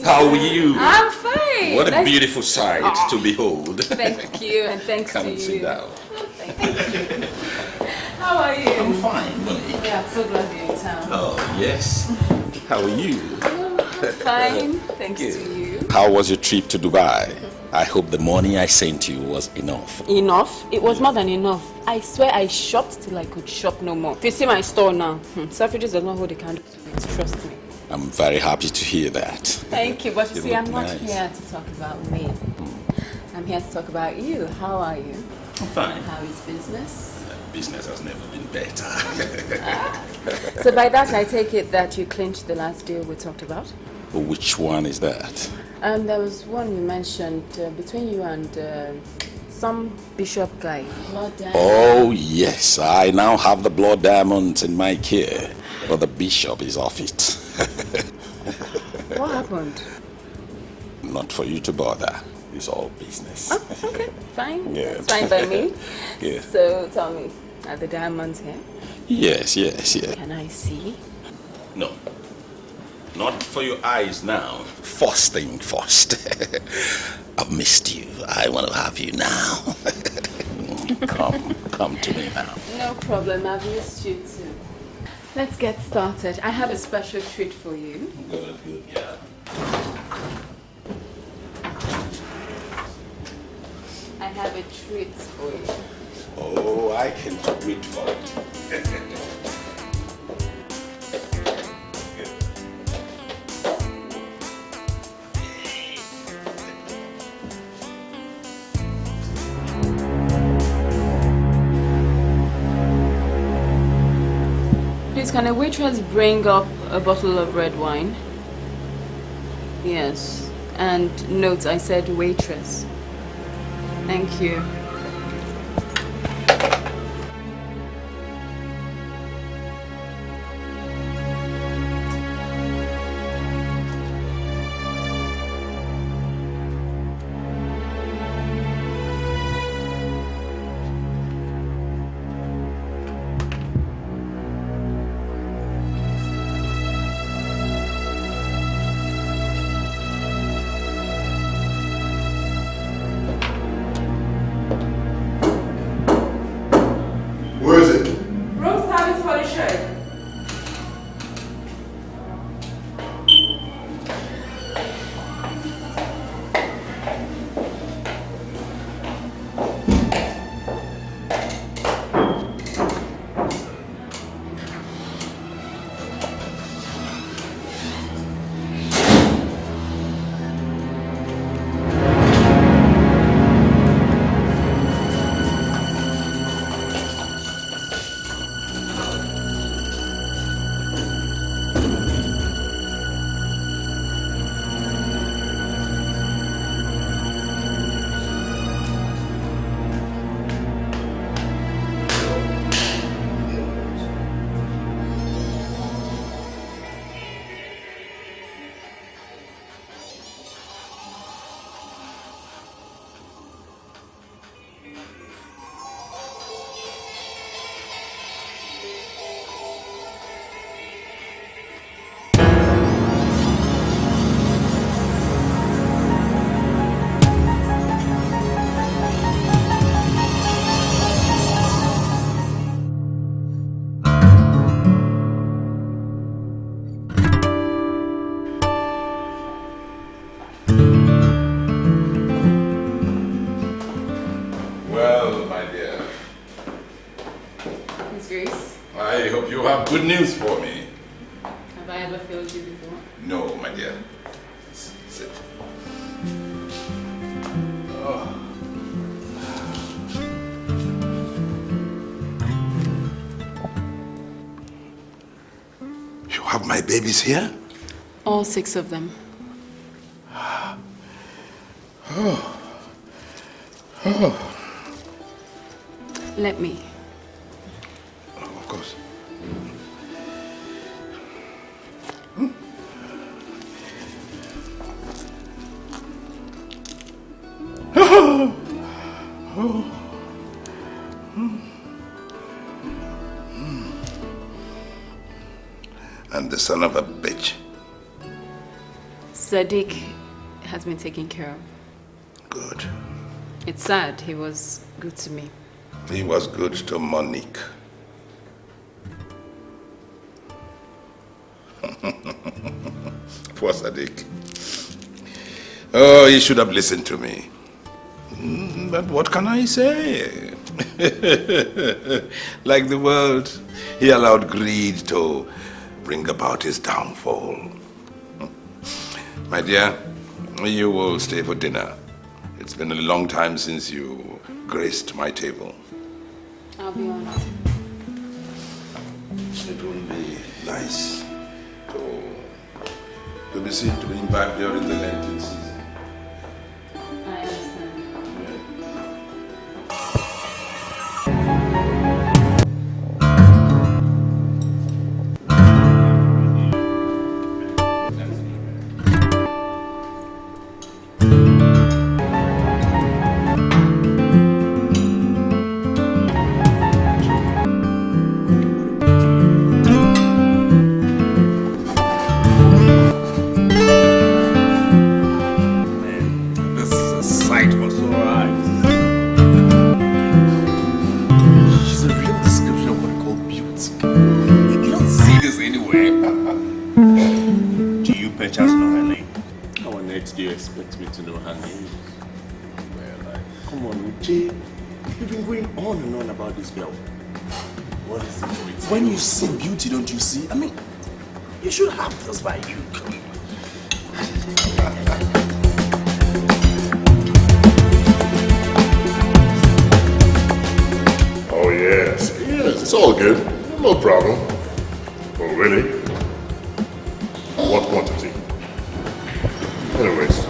How are you? I'm fine. What a beautiful sight to behold. Thank you, and thanks Come to and you. sit down. Thank you. How are you? I'm fine, Money. Yeah, I'm so glad you're in town. Oh, yes. How are you? Fine, thanks to you. How was your trip to Dubai? I hope the money I sent you was enough. Enough? It was more than enough. I swear I shopped till I could shop no more. If you see my store now, Selfridges does not hold a candle to it, trust me. I'm very happy to hear that. Thank you, but you see, I'm not nice. here to talk about me. I'm here to talk about you. How are you? I'm fine. How is business? Business has never been better. So by that, I take it that you clinched the last deal we talked about? Which one is that? There was one you mentioned between you and some bishop guy. Blood diamond. Oh, yes. I now have the blood diamonds in my care, but the bishop is off it. What happened? Not for you to bother. It's all business. Oh, okay, fine. Yeah. That's fine by me. Yeah. So tell me, are the diamonds here? Yes. Can I see? No. Not for your eyes now. First thing first. I've missed you. I want to have you now. Come to me now. No problem, I've missed you too. Let's get started. I have a special treat for you. Good, yeah. I have a treat for you. Oh, I can't wait for it. Please, can a waitress bring up a bottle of red wine? Yes. And note, I said waitress. Thank you. Where is it? Room service for the show. Well, my dear, Miss Grace, I hope you have good news for me. have I ever failed you before? No, my dear. Sit. Oh. You have my babies here? All 6 of them. Let me. Oh, of course. And the son of a bitch. Sadiq has been taken care of. Good. It's sad. He was good to me. He was good to Monique. Poor Sadiq. Oh, he should have listened to me. But what can I say? Like the world, he allowed greed to bring about his downfall. My dear, you will stay for dinner. It's been a long time since you graced my table. I'll be honored. It will be nice to be seen to bring back during the Lenten season. I understand. When you see beauty, don't you see? I mean, you should have this by you. Come on. Oh, yes. Yes, it's all good. No problem. Oh, really? What quantity? Anyways.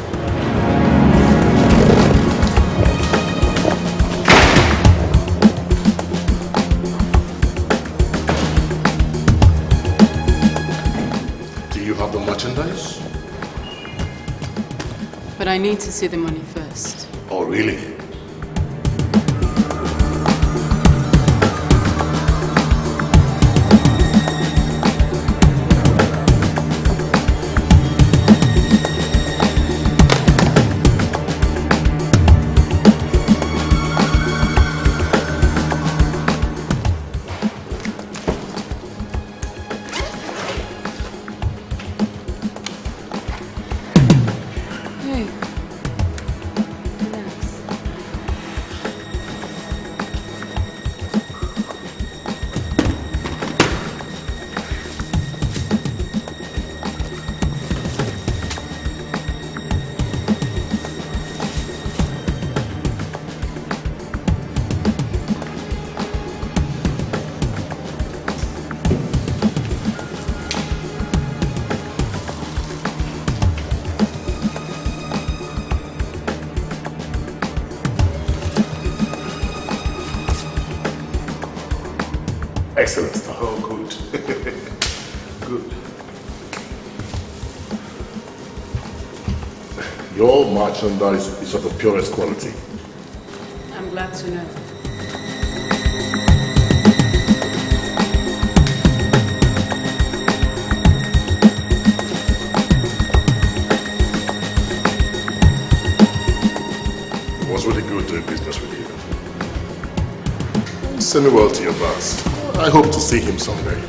The merchandise? But I need to see the money first. Oh, really? Excellent stuff. Oh, good. Good. Your merchandise is of the purest quality. I'm glad to know. It was really good doing business with you. Send me well to your boss. I hope to see him someday.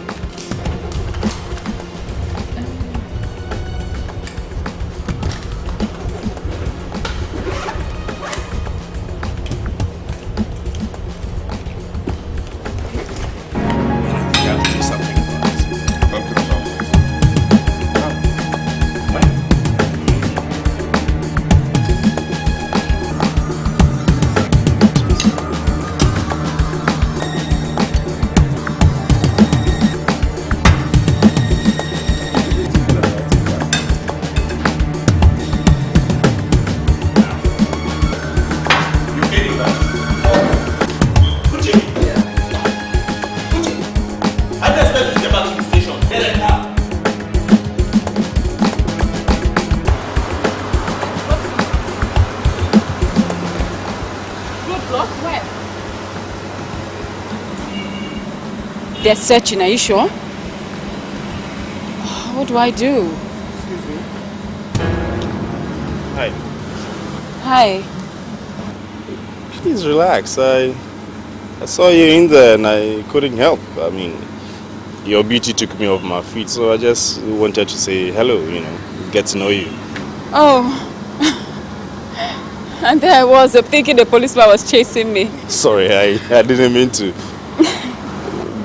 They're searching, are you sure? What do I do? Excuse me. Hi. Hi. Please relax. I saw you in there and I couldn't help. I mean, your beauty took me off my feet, so I just wanted to say hello, get to know you. Oh. And there I was thinking the policeman was chasing me. Sorry, I didn't mean to.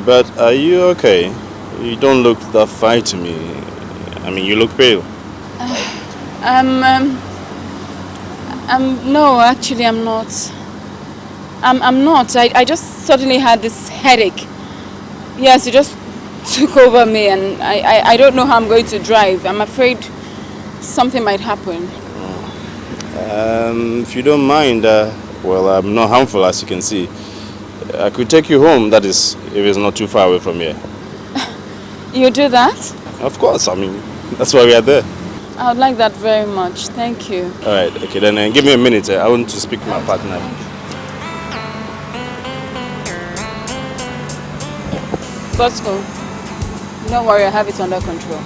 But are you okay? You don't look that fine to me. I mean, you look pale. No, actually I'm not. I'm not. I just suddenly had this headache. Yes, it just took over me and I don't know how I'm going to drive. I'm afraid something might happen. If you don't mind, well, I'm not harmful as you can see. I could take you home, that is, if it's not too far away from here. You do that? Of course, I mean, that's why we are there. I would like that very much. Thank you. Alright, okay, then give me a minute. I want to speak to my partner. Bosco, don't worry, I have it under control.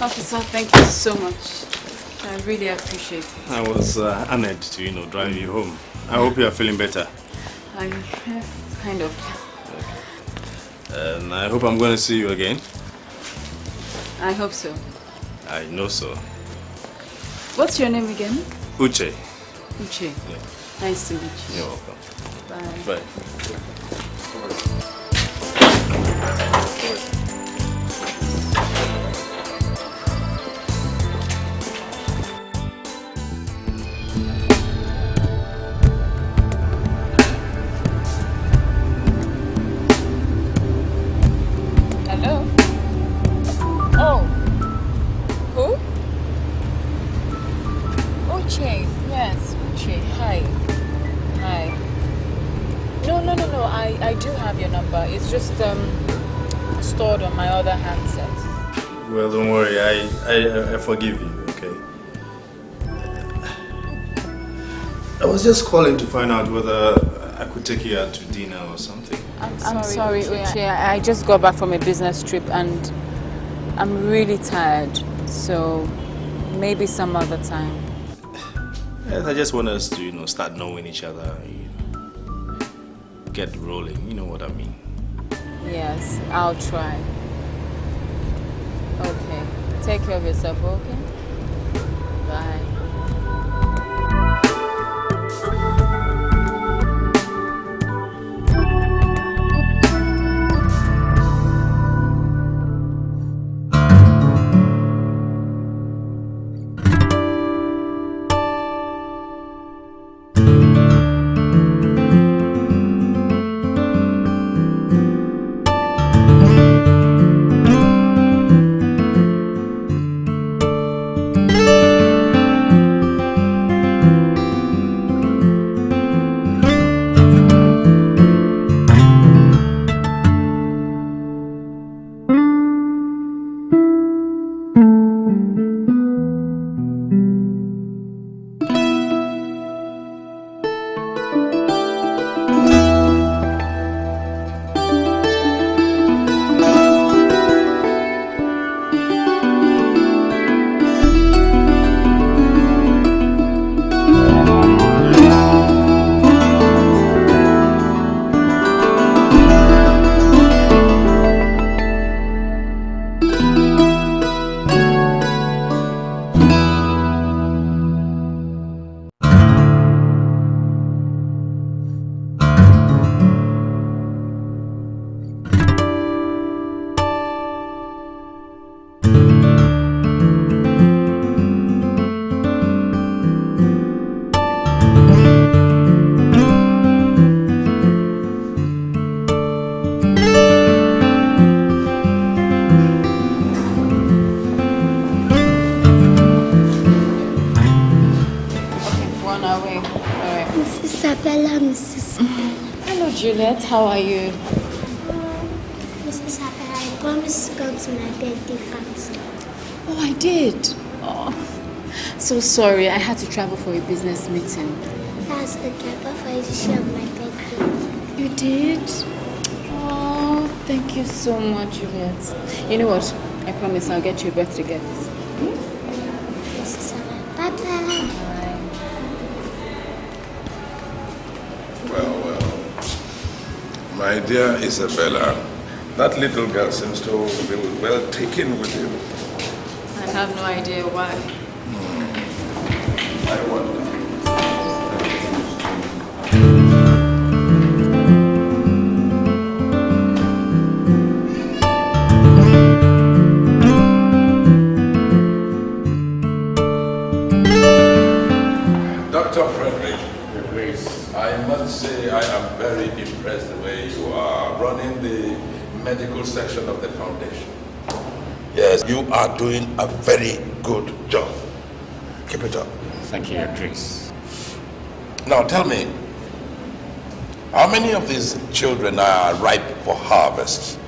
Officer, thank you so much. I really appreciate it. I was honored to, drive you home. I hope you are feeling better. Kind of. And I hope I'm going to see you again. I hope so. I know so. What's your name again? Uche. Uche. Yeah. Nice to meet you. You're welcome. Bye. Bye. Hello? Oh. Who? Uche. Yes, Uche. Hi. Hi. No. I do have your number. It's just stored on my other handset. Well, don't worry. I forgive you, okay? I was just calling to find out whether I could take you out to dinner or something. I'm sorry, Uche. I just got back from a business trip and I'm really tired. So maybe some other time. Yes, I just want us to, start knowing each other, get rolling, you know what I mean. Yes, I'll try. Okay. Take care of yourself, okay? Bye. Mrs. Isabella, Mrs. Isabella. Hello, Juliet. How are you? Mrs. Isabella, I promised to come to my birthday party. Oh, I did. Oh, so sorry. I had to travel for a business meeting. That's okay. I bought for you to share my birthday. You did? Oh, thank you so much, Juliet. You know what? I promise I'll get you a birthday gift. Mrs. Isabella, bye-bye. Well, my dear Isabella, that little girl seems to be well taken with you. I have no idea why. I wonder. Dr. Frederick, I must say I am very impressed the way you are running the medical section of the foundation. Yes, you are doing a very good job. Keep it up. Thank you, Your Grace. Now tell me, how many of these children are ripe for harvest?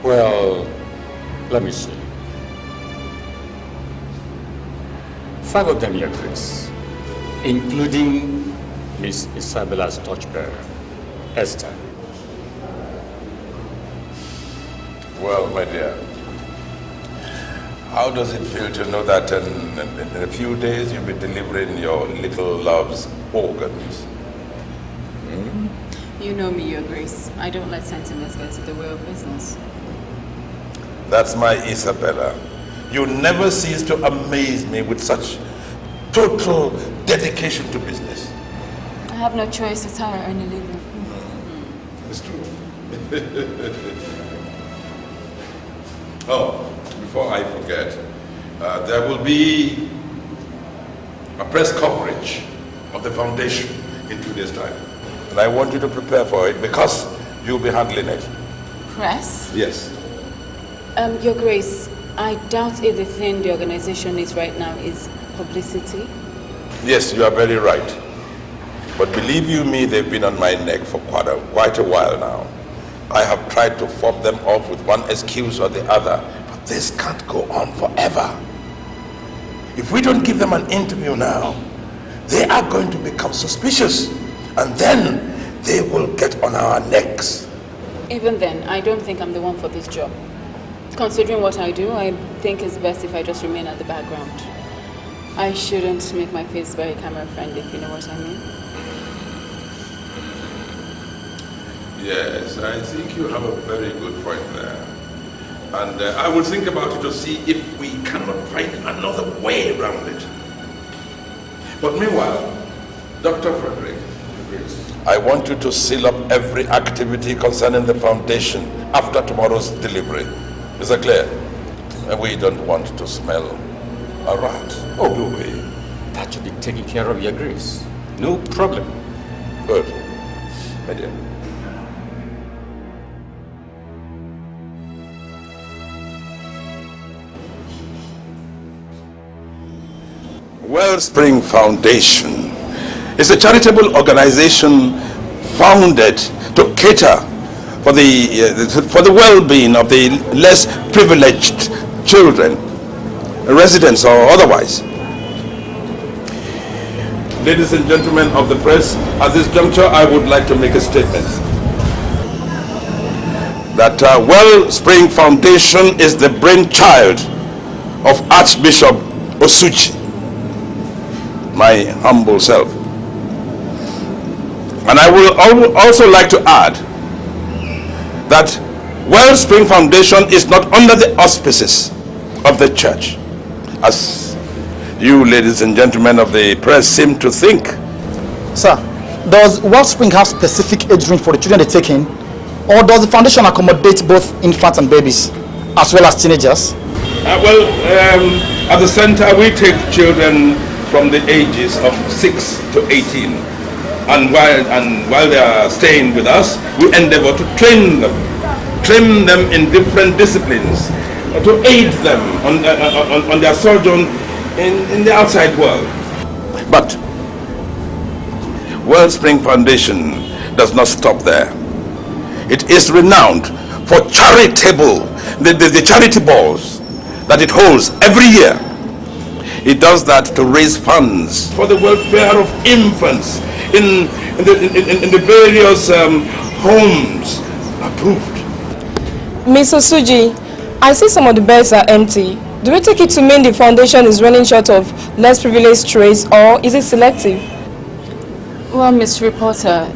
Well, let me see. 5 of them, Your Grace, including Miss Isabella's torchbearer, Esther. Well, my dear, how does it feel to know that in a few days you'll be delivering your little love's organs? You know me, Your Grace. I don't let sentiments get in the way of business. That's my Isabella. You never cease to amaze me with such total dedication to business. I have no choice. It's how I earn a living. It's true. Oh, before I forget, there will be a press coverage of the foundation in 2 days' time. And I want you to prepare for it because you'll be handling it. Press? Yes. Your Grace, I doubt if the thing the organization needs right now is publicity. Yes, you are very right. But believe you me, they've been on my neck for quite a while now. I have tried to fob them off with one excuse or the other, but this can't go on forever. If we don't give them an interview now, they are going to become suspicious, and then they will get on our necks. Even then, I don't think I'm the one for this job. Considering what I do, I think it's best if I just remain at the background. I shouldn't make my face very camera friendly, if you know what I mean. Yes, I think you have a very good point there. And I will think about it to see if we cannot find another way around it. But meanwhile, Dr. Frederick, I want you to seal up every activity concerning the foundation after tomorrow's delivery. Is that clear? We don't want to smell a rat, do we? That should be taken care of, Your Grace. No problem. Good. My dear. Wellspring Foundation is a charitable organization founded to cater for the well-being of the less privileged children, residents or otherwise. Ladies and gentlemen of the press, at this juncture I would like to make a statement that Wellspring Foundation is the brainchild of Archbishop Osuchi, my humble self. And I will also like to add that Wellspring Foundation is not under the auspices of the church, as you ladies and gentlemen of the press seem to think. Sir, does Wellspring have specific age range for the children they take in, or does the foundation accommodate both infants and babies, as well as teenagers? At the center we take children from the ages of 6 to 18. And while they are staying with us, we endeavor to train them in different disciplines, to aid them on their sojourn in the outside world. But Wellspring Foundation does not stop there. It is renowned for the charity balls that it holds every year. It does that to raise funds for the welfare of infants in the various homes approved. Miss Osuji, I see some of the beds are empty. Do we take it to mean the foundation is running short of less privileged traits, or is it selective? Well, Miss Reporter,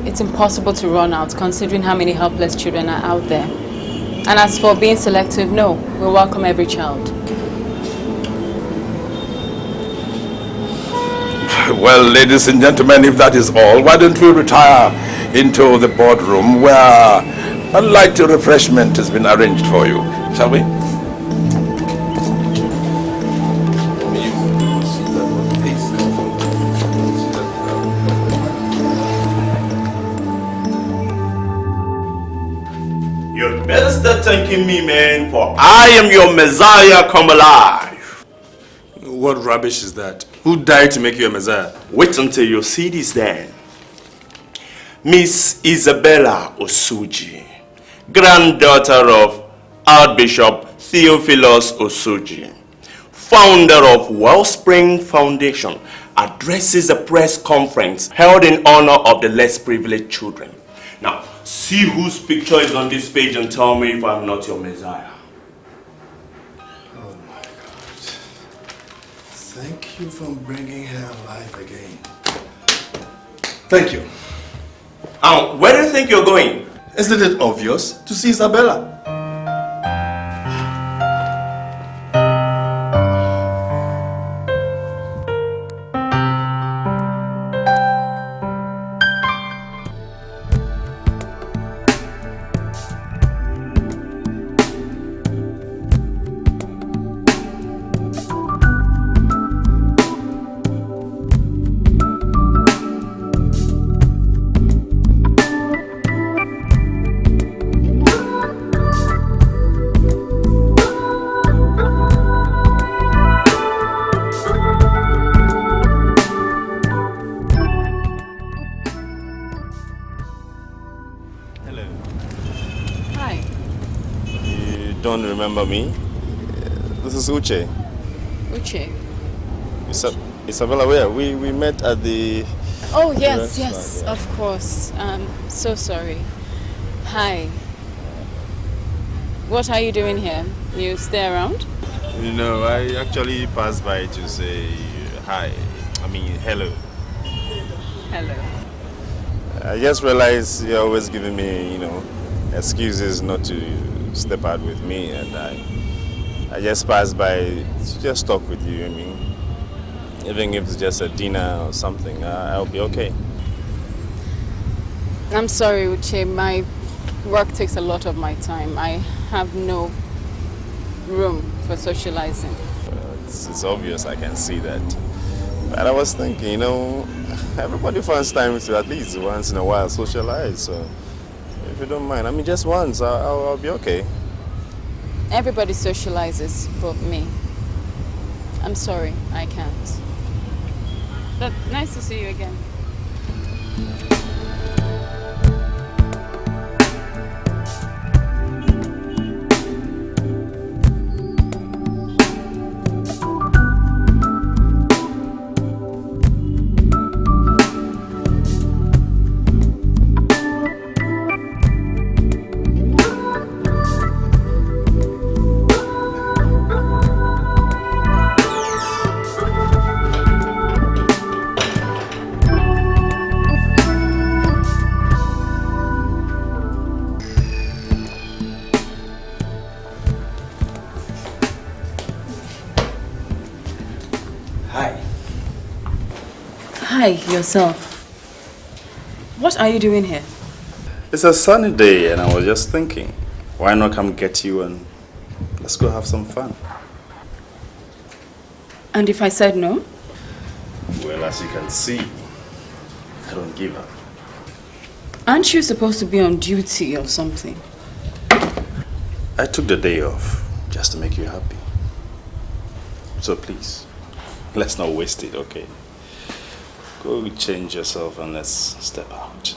it's impossible to run out considering how many helpless children are out there. And as for being selective, no, we welcome every child. Well, ladies and gentlemen, if that is all, why don't we retire into the boardroom where a light refreshment has been arranged for you, shall we? You better start thanking me, man, for I am your Messiah come alive. What rubbish is that? Who died to make you a Messiah? Wait until you see this then. Miss Isabella Osuji, granddaughter of Archbishop Theophilus Osuji, founder of Wellspring Foundation, addresses a press conference held in honor of the less privileged children. Now, see whose picture is on this page and tell me if I'm not your Messiah. Oh my God. Thank you for bringing her alive again. Thank you. Where do you think you're going? Isn't it obvious? To see Isabella. Remember me? This is Uche. Uche? Isabella, where? We met at the... Oh, yes, yes, yeah. Of course. So sorry. Hi. What are you doing here? You stay around? You know, I actually passed by to say hi. I mean, hello. Hello. I just realized you're always giving me, excuses not to step out with me, and I just passed by to just talk with you. I mean, even if it's just a dinner or something, I'll be okay. I'm sorry, Uche. My work takes a lot of my time. I have no room for socializing. It's obvious, I can see that. But I was thinking, everybody finds time to at least once in a while socialize, so if you don't mind, I mean, just once, I'll be okay. Everybody socializes, but me. I'm sorry, I can't. But nice to see you again. Hi, yourself. What are you doing here? It's a sunny day and I was just thinking, why not come get you and let's go have some fun. And if I said no? Well, as you can see, I don't give up. Aren't you supposed to be on duty or something? I took the day off just to make you happy. So please, let's not waste it, okay? Go change yourself and let's step out.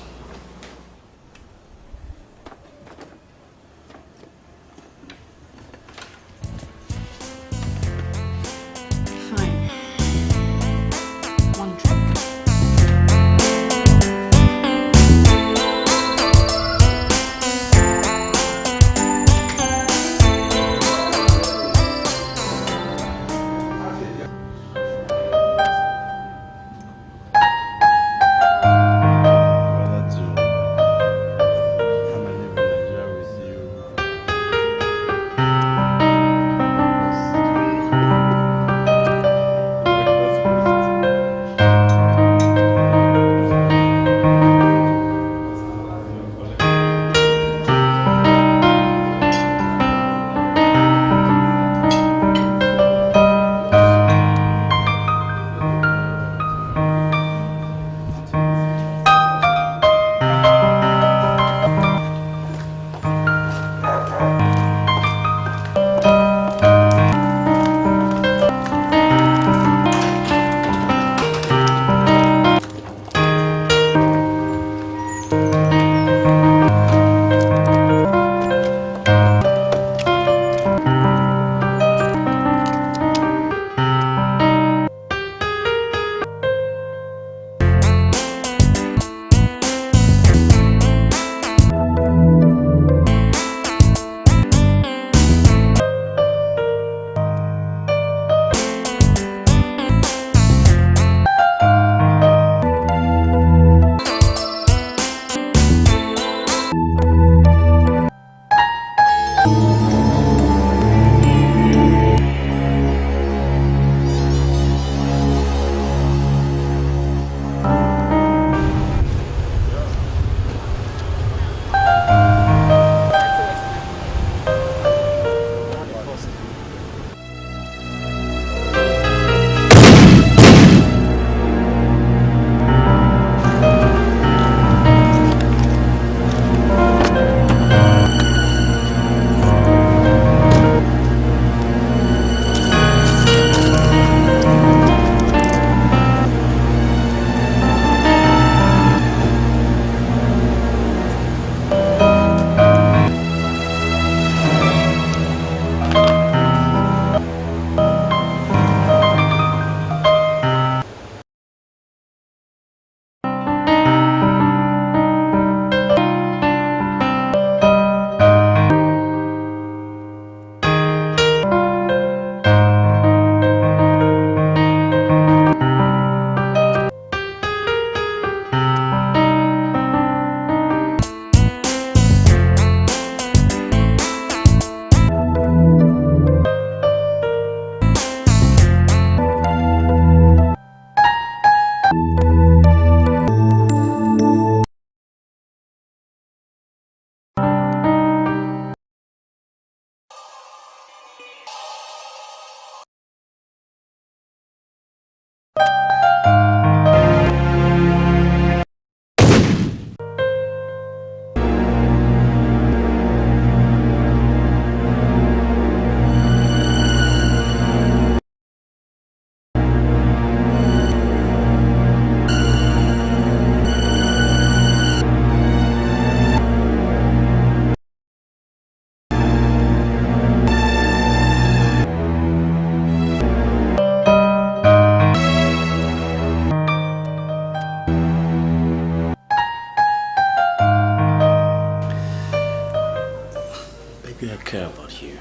care about you.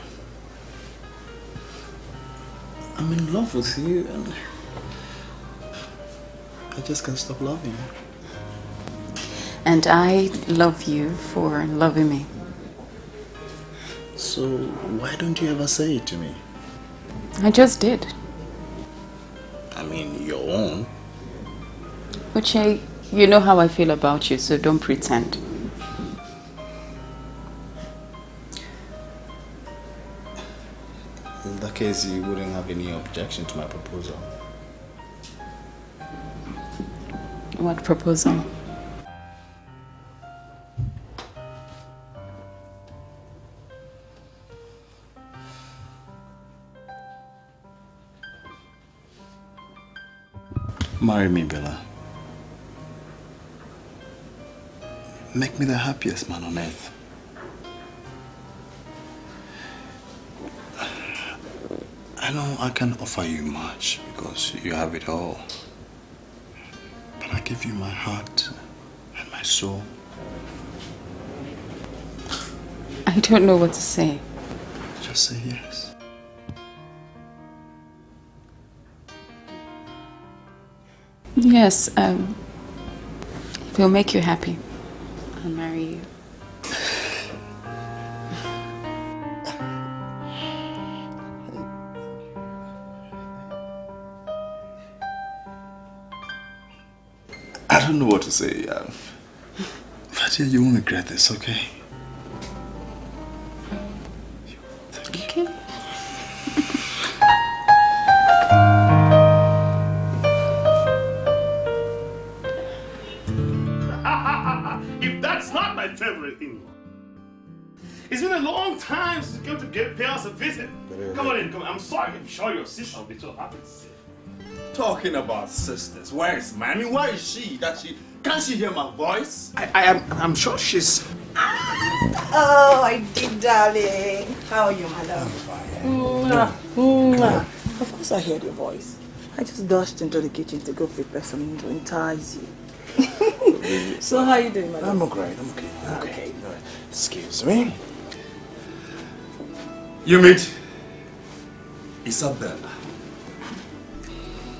I'm in love with you and I just can't stop loving you. And I love you for loving me. So why don't you ever say it to me? I just did. I mean, your own. Uche, you know how I feel about you, so don't pretend. In that case, you wouldn't have any objection to my proposal. What proposal? Marry me, Bella. make me the happiest man on earth. I know I can offer you much because you have it all. But I give you my heart and my soul. I don't know what to say. Just say yes. Yes, if it'll make you happy, I'll marry you. I don't know what to say. But yeah, you won't regret this, okay? Okay. If that's not my favorite in-law. It's been a long time since you came to pay us a visit. Come on in, come on. I'm sorry. I'm sure your sister will be so happy to see you. Talking about sisters, where is Mammy? Where is she? Can't she hear my voice? I'm sure she's... Oh, I did, darling. How are you, my love? I'm fine. Of course I heard your voice. I just dashed into the kitchen to go prepare something to entice you. So how are you doing, my love? I'm okay. I'm okay. Excuse me. You meet Isabella,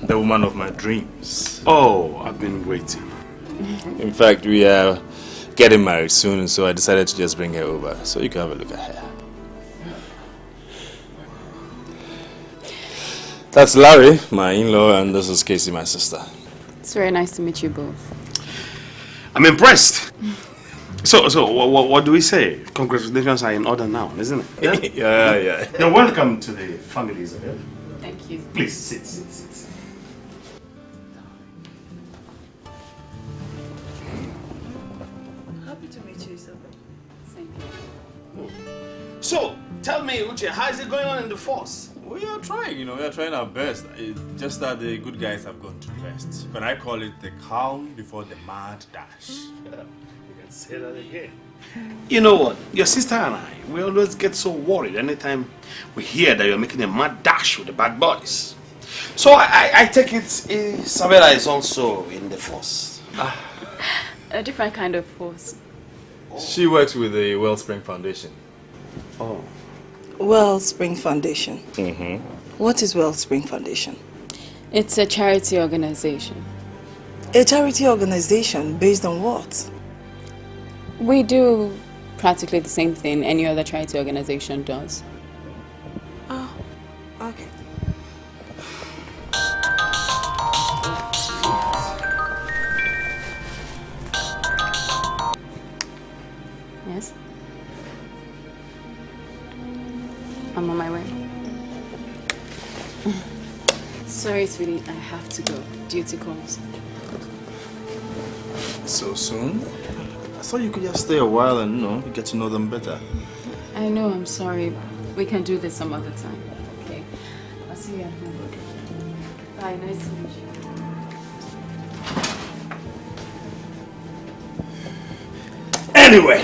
the woman of my dreams. Oh, I've been waiting. In fact, we are getting married soon, so I decided to just bring her over so you can have a look at her. That's Larry, my in-law, and this is Casey, my sister. It's very nice to meet you both. I'm impressed. So what do we say? Congratulations are in order now, isn't it? Yeah? yeah. You're welcome to the family, Isabel. Thank you. Please, sit. Happy to meet you, Isabel. Thank you. So, tell me, Uche, how is it going on in the force? We are trying, we are trying our best. It's just that the good guys have gone to rest. But I call it the calm before the mad dash. You can say that again. You know what? Your sister and I, we always get so worried anytime we hear that you're making a mad dash with the bad boys. So I take it Isabella is also in the force. A different kind of force. She works with the Wellspring Foundation. Oh. Wellspring Foundation. Mm-hmm. What is Wellspring Foundation? It's a charity organization. A charity organization based on what? We do practically the same thing any other charity organization does. Oh, okay. Yes? I'm on my way. Sorry, sweetie, I have to go. Duty calls. So soon? I thought you could just stay a while and, get to know them better. I know, I'm sorry. We can do this some other time. Okay. I'll see you at home. Bye, nice to meet you. Anyway,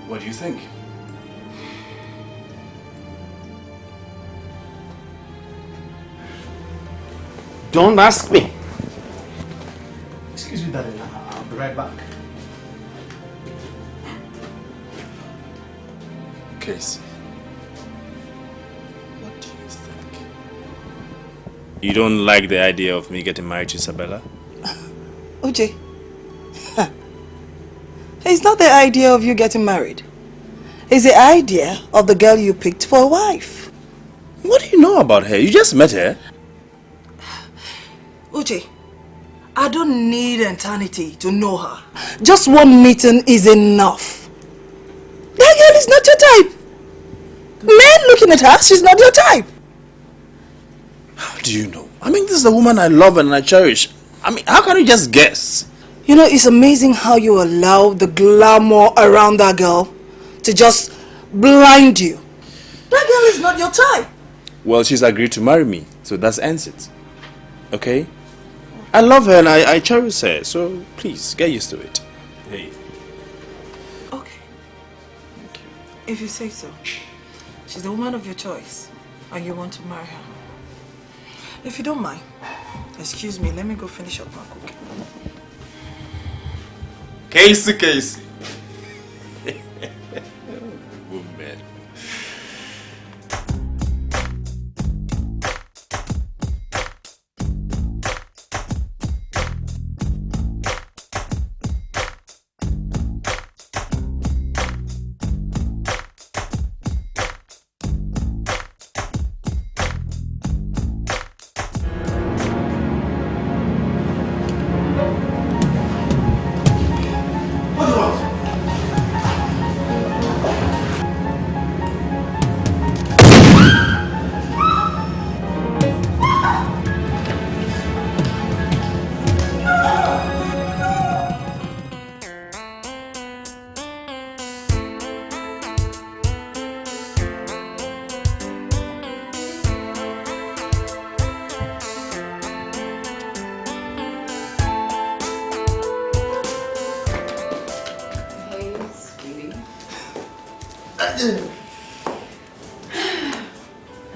What do you think? don't ask me. Excuse me, darling. I'll be right back. Casey, what do you think? You don't like the idea of me getting married to Isabella? Uche, it's not the idea of you getting married. It's the idea of the girl you picked for a wife. What do you know about her? You just met her. Uche, I don't need eternity to know her. Just one meeting is enough. That girl is not your type. Men looking at her, she's not your type. How do you know? This is the woman I love and I cherish. How can you just guess? You know, it's amazing how you allow the glamour around that girl to just blind you. That girl is not your type. Well, she's agreed to marry me, so that ends it. Okay? I love her and I cherish her, so please, get used to it. Hey. Okay. If you say so. She's the woman of your choice, and you want to marry her. If you don't mind, excuse me, let me go finish up my cooking. Casey. Woman.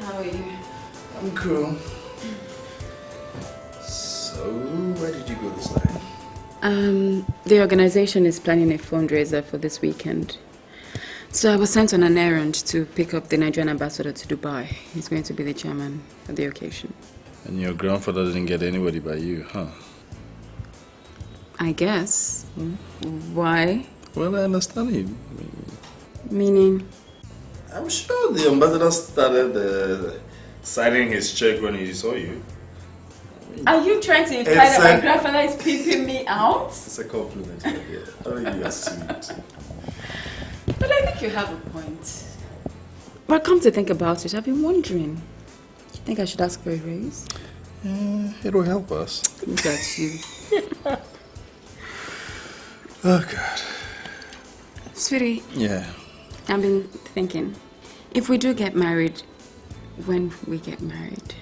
How are you? I'm cool. So, where did you go this time? The organization is planning a fundraiser for this weekend. So I was sent on an errand to pick up the Nigerian ambassador to Dubai. He's going to be the chairman for the occasion. And your grandfather didn't get anybody by you, huh? I guess. Why? Well, I understand him. Meaning? I'm sure the ambassador started signing his check when he saw you. Are you trying to imply that my grandfather is peeping me out? It's a compliment, my dear. Oh, you are sweet. But I think you have a point. But come to think about it, I've been wondering. Do you think I should ask for a raise? It will help us. Look at you. Oh, God. Sweetie. Yeah. I've been thinking, if we do get married, when we get married,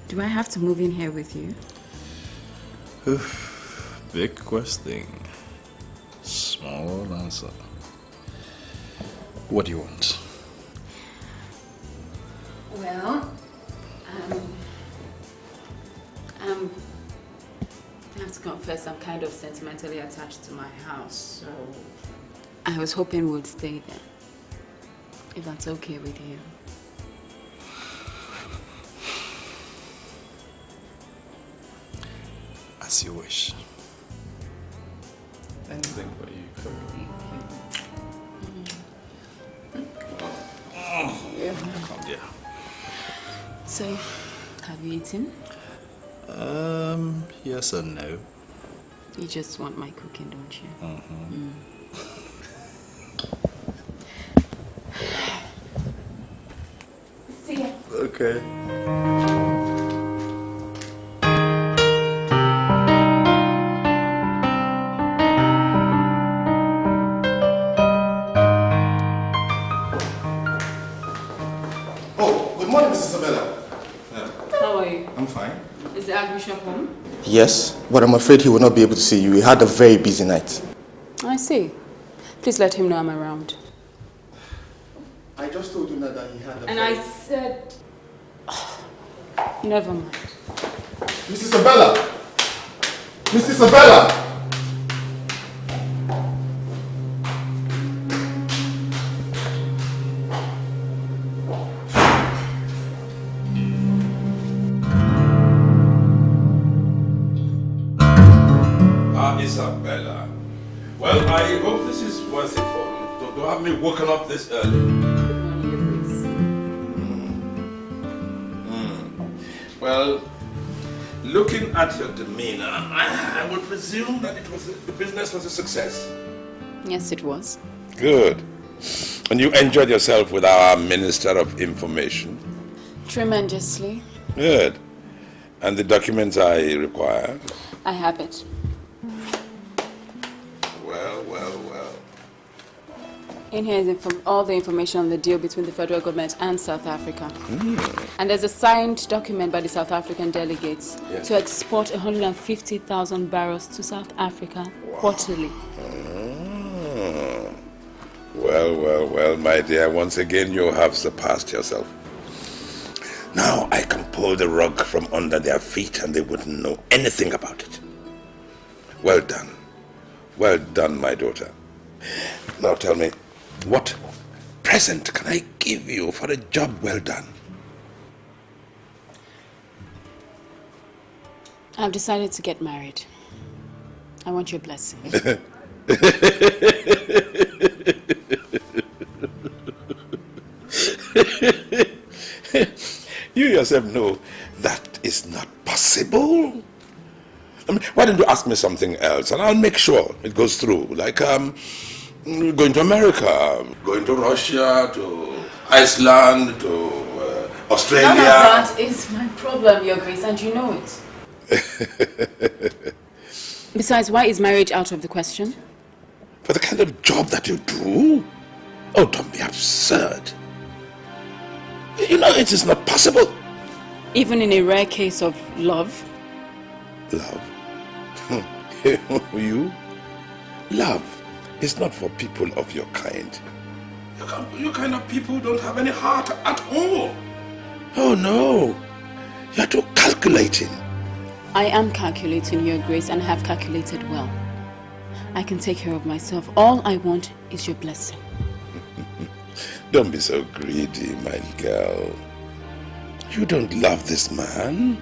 do I have to move in here with you? Big question. Small answer. What do you want? Well, I have to confess I'm kind of sentimentally attached to my house, so I was hoping we'd stay there, if that's okay with you. As you wish. Anything for you. Come here. So, have you eaten? Yes and no. You just want my cooking, don't you? See ya. Okay. Is the Archbishop home? Yes, but I'm afraid he will not be able to see you. He had a very busy night. I see. Please let him know I'm around. I just told him that he had a And I said... Never mind. Mrs. Isabella! Mrs. Isabella! Isabella. Well, I hope this is worth it for you to have me woken up this early. Well, looking at your demeanor, I would presume that the business was a success. Yes, it was. Good. And you enjoyed yourself with our Minister of Information? Tremendously. Good. And the documents I require? I have it. Well. In here is all the information on the deal between the federal government and South Africa. And there's a signed document by the South African delegates to export 150,000 barrels to South Africa quarterly. Well, my dear, once again you have surpassed yourself. Now I can pull the rug from under their feet and they wouldn't know anything about it. Well done. Well done, my daughter. Now tell me, what present can I give you for a job well done? I've decided to get married. I want your blessing. You yourself know that is not possible. I mean, why don't you ask me something else and I'll make sure it goes through. Like going to America, going to Russia, to Iceland, to Australia. None of that is my problem, Your Grace, and you know it. Besides, why is marriage out of the question? For the kind of job that you do? Oh, don't be absurd. You know, it is not possible. Even in a rare case of love? Love? You? Love is not for people of your kind. Your kind of people don't have any heart at all. Oh no, you're too calculating. I am calculating, Your Grace, and have calculated well. I can take care of myself. All I want is your blessing. Don't be so greedy, my girl. You don't love this man.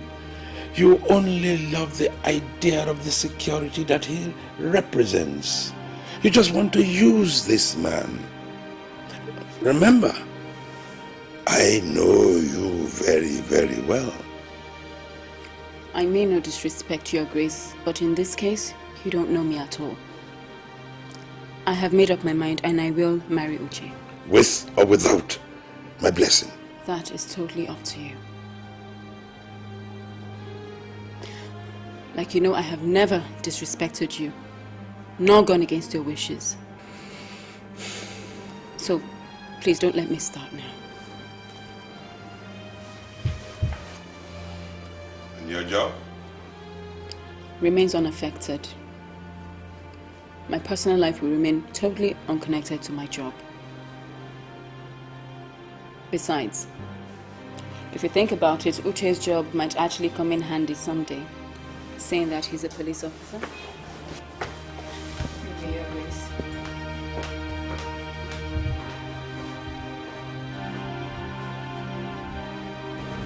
You only love the idea of the security that he represents. You just want to use this man. Remember, I know you very, very well. I may not disrespect Your Grace, but in this case, you don't know me at all. I have made up my mind and I will marry Uche. With or without my blessing? That is totally up to you. Like you know, I have never disrespected you, nor gone against your wishes. So, please don't let me start now. And your job? Remains unaffected. My personal life will remain totally unconnected to my job. Besides, if you think about it, Uche's job might actually come in handy someday, saying that he's a police officer. Okay, Your Grace.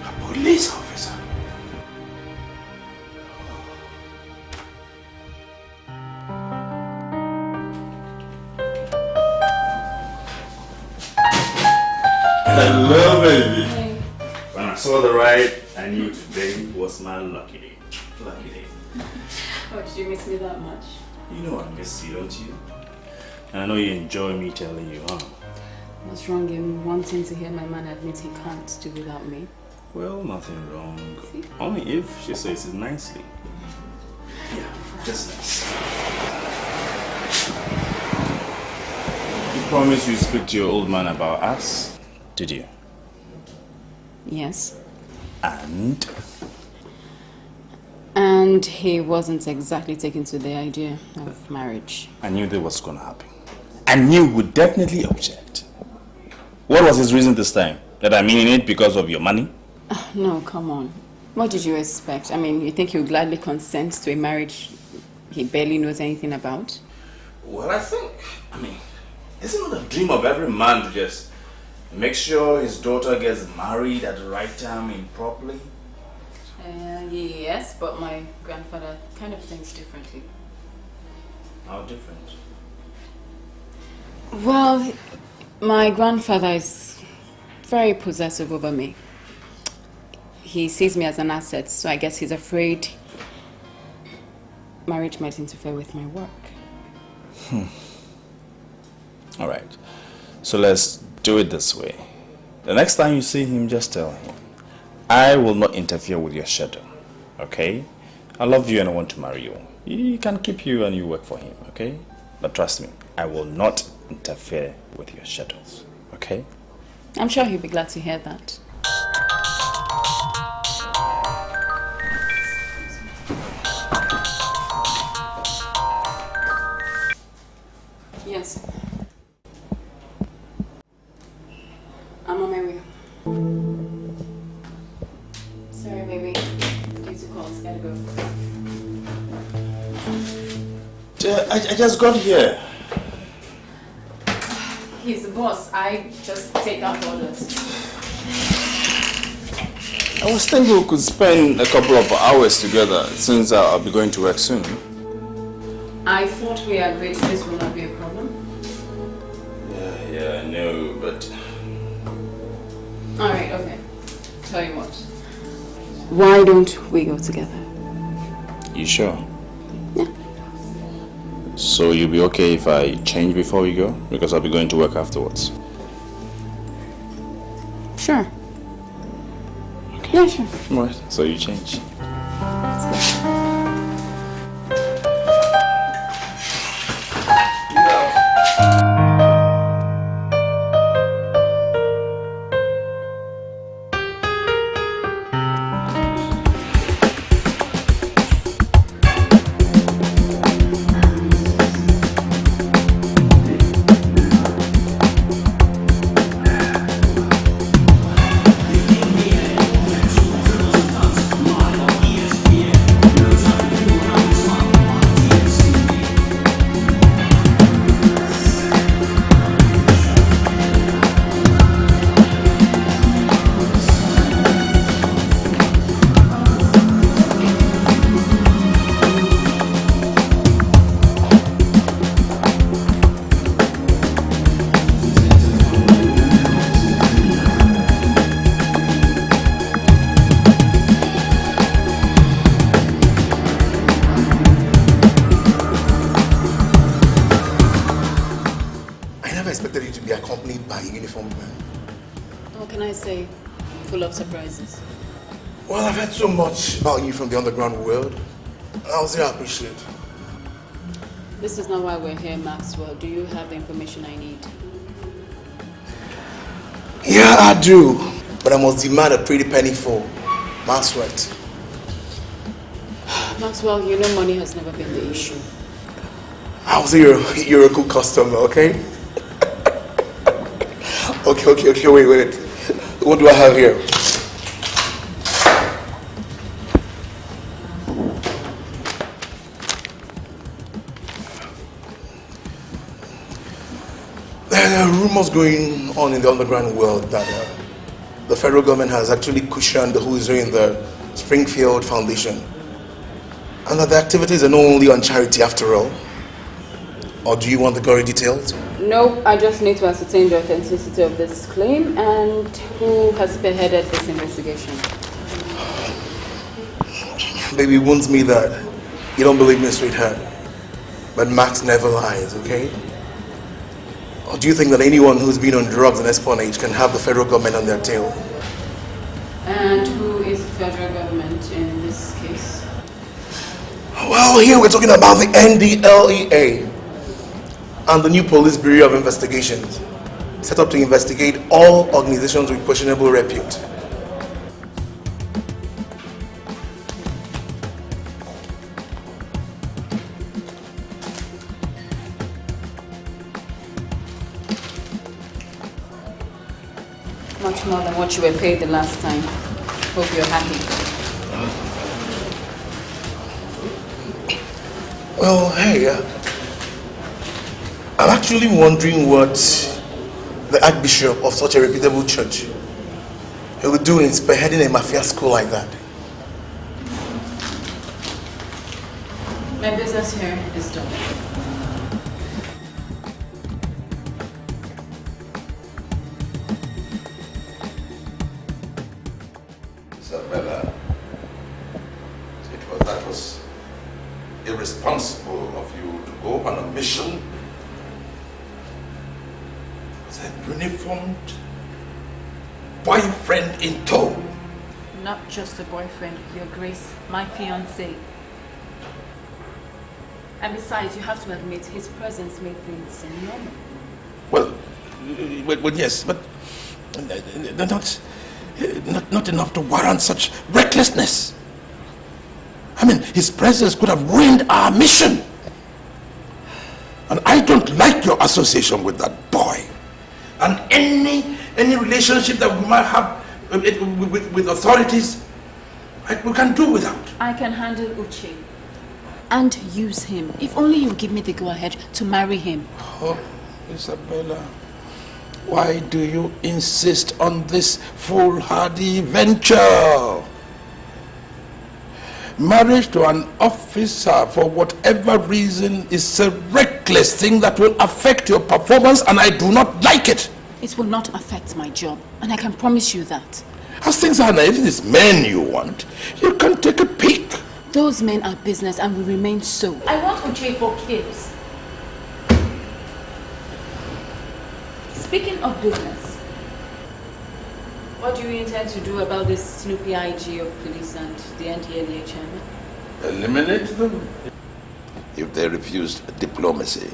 A police officer? Hello, baby. Hey. When I saw the ride, I knew today was my lucky day. Lucky day. Oh, did you miss me that much? You know I miss you, don't you? And I know you enjoy me telling you, huh? What's wrong in wanting to hear my man admit he can't do without me? Well, nothing wrong. See? Only if she says it nicely. Yeah, just nice. You promised you'd speak to your old man about us, did you? Yes. And he wasn't exactly taken to the idea of marriage. I knew that was going to happen. I knew he would definitely object. What was his reason this time? That I'm in it because of your money? No, come on. What did you expect? I mean, you think he would gladly consent to a marriage he barely knows anything about? Well, isn't it a dream of every man to just make sure his daughter gets married at the right time and properly? Yes, but my grandfather kind of thinks differently. How different? Well, my grandfather is very possessive over me. He sees me as an asset, so I guess he's afraid marriage might interfere with my work. All right, so let's do it this way. The next time you see him, just tell him, I will not interfere with your schedule, okay? I love you and I want to marry you. He can keep you and you work for him, okay? But trust me, I will not interfere with your schedules, okay? I'm sure he'll be glad to hear that. Yes. Let's go. I just got here. He's the boss. I just take out orders. I was thinking we could spend a couple of hours together since I'll be going to work soon. I thought we agreed this will not be a problem. Yeah, I know, but... Alright, okay. Tell you what. Why don't we go together? You sure? Yeah. So you'll be okay if I change before we go? Because I'll be going to work afterwards. Sure. Okay. Yeah, sure. Right, so you change. Let's go. Well, I've heard so much about you from the underground world. I was here to appreciate. This is not why we're here, Maxwell. Do you have the information I need? Yeah, I do. But I must demand a pretty penny for my sweat. Maxwell, you know money has never been the issue. I was you're a good customer, okay? Okay, wait. What do I have here? There are rumors going on in the underground world that the federal government has actually cushioned who is doing the Springfield Foundation. And that the activities are not only on charity after all. Or do you want the gory details? Nope, I just need to ascertain the authenticity of this claim and who has spearheaded this investigation. Baby, it wounds me that you don't believe me, sweetheart. But Max never lies, okay? Or do you think that anyone who's been on drugs and espionage can have the federal government on their tail? And who is the federal government in this case? Well, here we're talking about the NDLEA and the new Police Bureau of Investigations, set up to investigate all organizations with questionable repute. Much more than what you were paid the last time. Hope you're happy. Well, hey, I'm actually wondering what the Archbishop of such a reputable church he would do in spearheading a mafia school like that. My business here is done. Isabella, that was irresponsible of you to go on a mission with a uniformed boyfriend in tow. Not just a boyfriend, Your Grace, my fiancé. And besides, you have to admit, his presence made things normal. Well, yes, but not enough to warrant such recklessness. I mean, his presence could have ruined our mission. And I don't like your association with that boy. And any relationship that we might have with authorities, We can do without. I can handle Uche. And use him. If only you give me the go-ahead to marry him. Oh, Isabella, why do you insist on this foolhardy venture? Marriage to an officer for whatever reason is a reckless thing that will affect your performance, and I do not like it. It will not affect my job, and I can promise you that. As things are now, if it is men you want, you can take a peek. Those men are business and will remain so. I want Uche for kids. Speaking of business, what do you intend to do about this Snoopy IG of police and the NDLEA chairman? Eliminate them if they refuse diplomacy.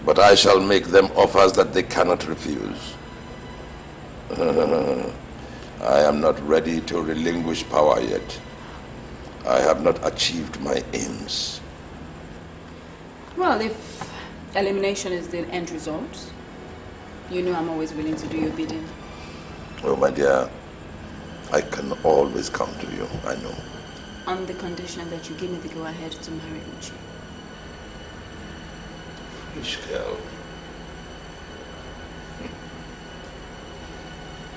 But I shall make them offers that they cannot refuse. I am not ready to relinquish power yet. I have not achieved my aims. Well, if elimination is the end result, you know I'm always willing to do your bidding. Oh, my dear, I can always come to you, I know. On the condition that you give me the go-ahead to marry Uche. Foolish girl.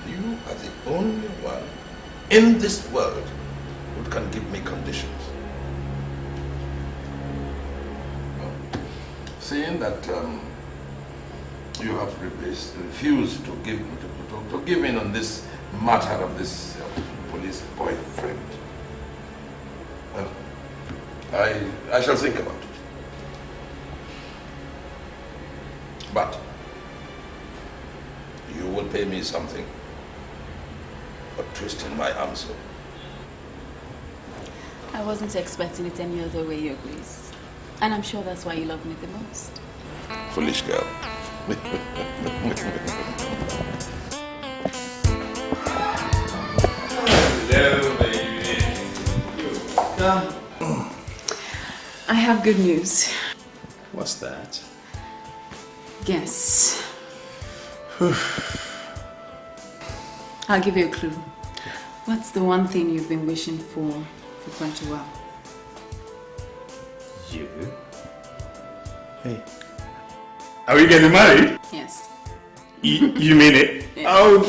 You are the only one in this world who can give me conditions. Well, seeing that you have refused to give in on this matter of this police boyfriend, well, I shall think about it. But you will pay me something for twisting my arm so. I wasn't expecting it any other way, Your Grace. And I'm sure that's why you love me the most. Foolish girl. Hello, baby. Come. I have good news. What's that? Guess. I'll give you a clue. What's the one thing you've been wishing for quite a while? You? Hey. Are we getting married? Yes. You mean it? Yes. Oh.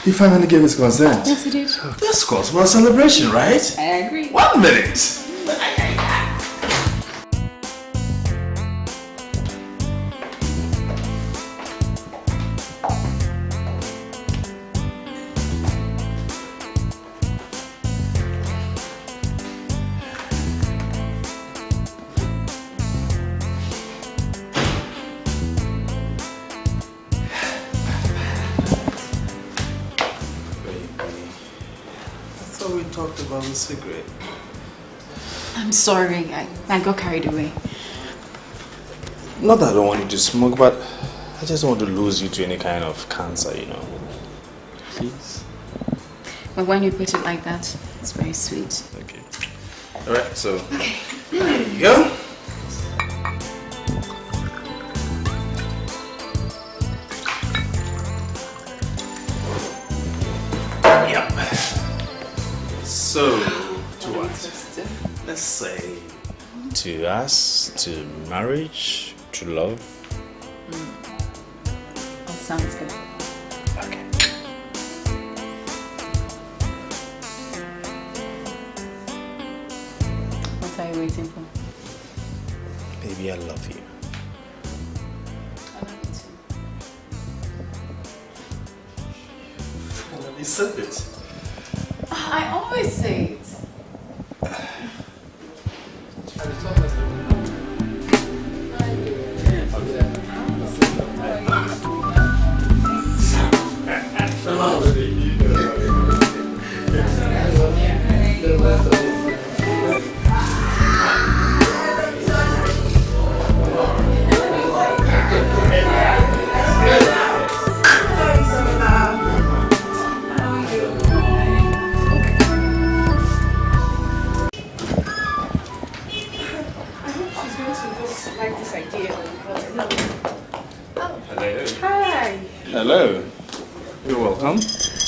You finally gave his consent? Yes, he did. This calls for a celebration, right? I agree. 1 minute. About the cigarette. I'm sorry, I got carried away. Not that I don't want you to smoke, but I just don't want to lose you to any kind of cancer, you know. Please. But when you put it like that, it's very sweet. Okay. Alright, so okay. There you go. So, to what? Let's say to us, to marriage, to love. That sounds good. Okay. What are you waiting for? Baby, I love you. I love you too. Finally said it. I always say it.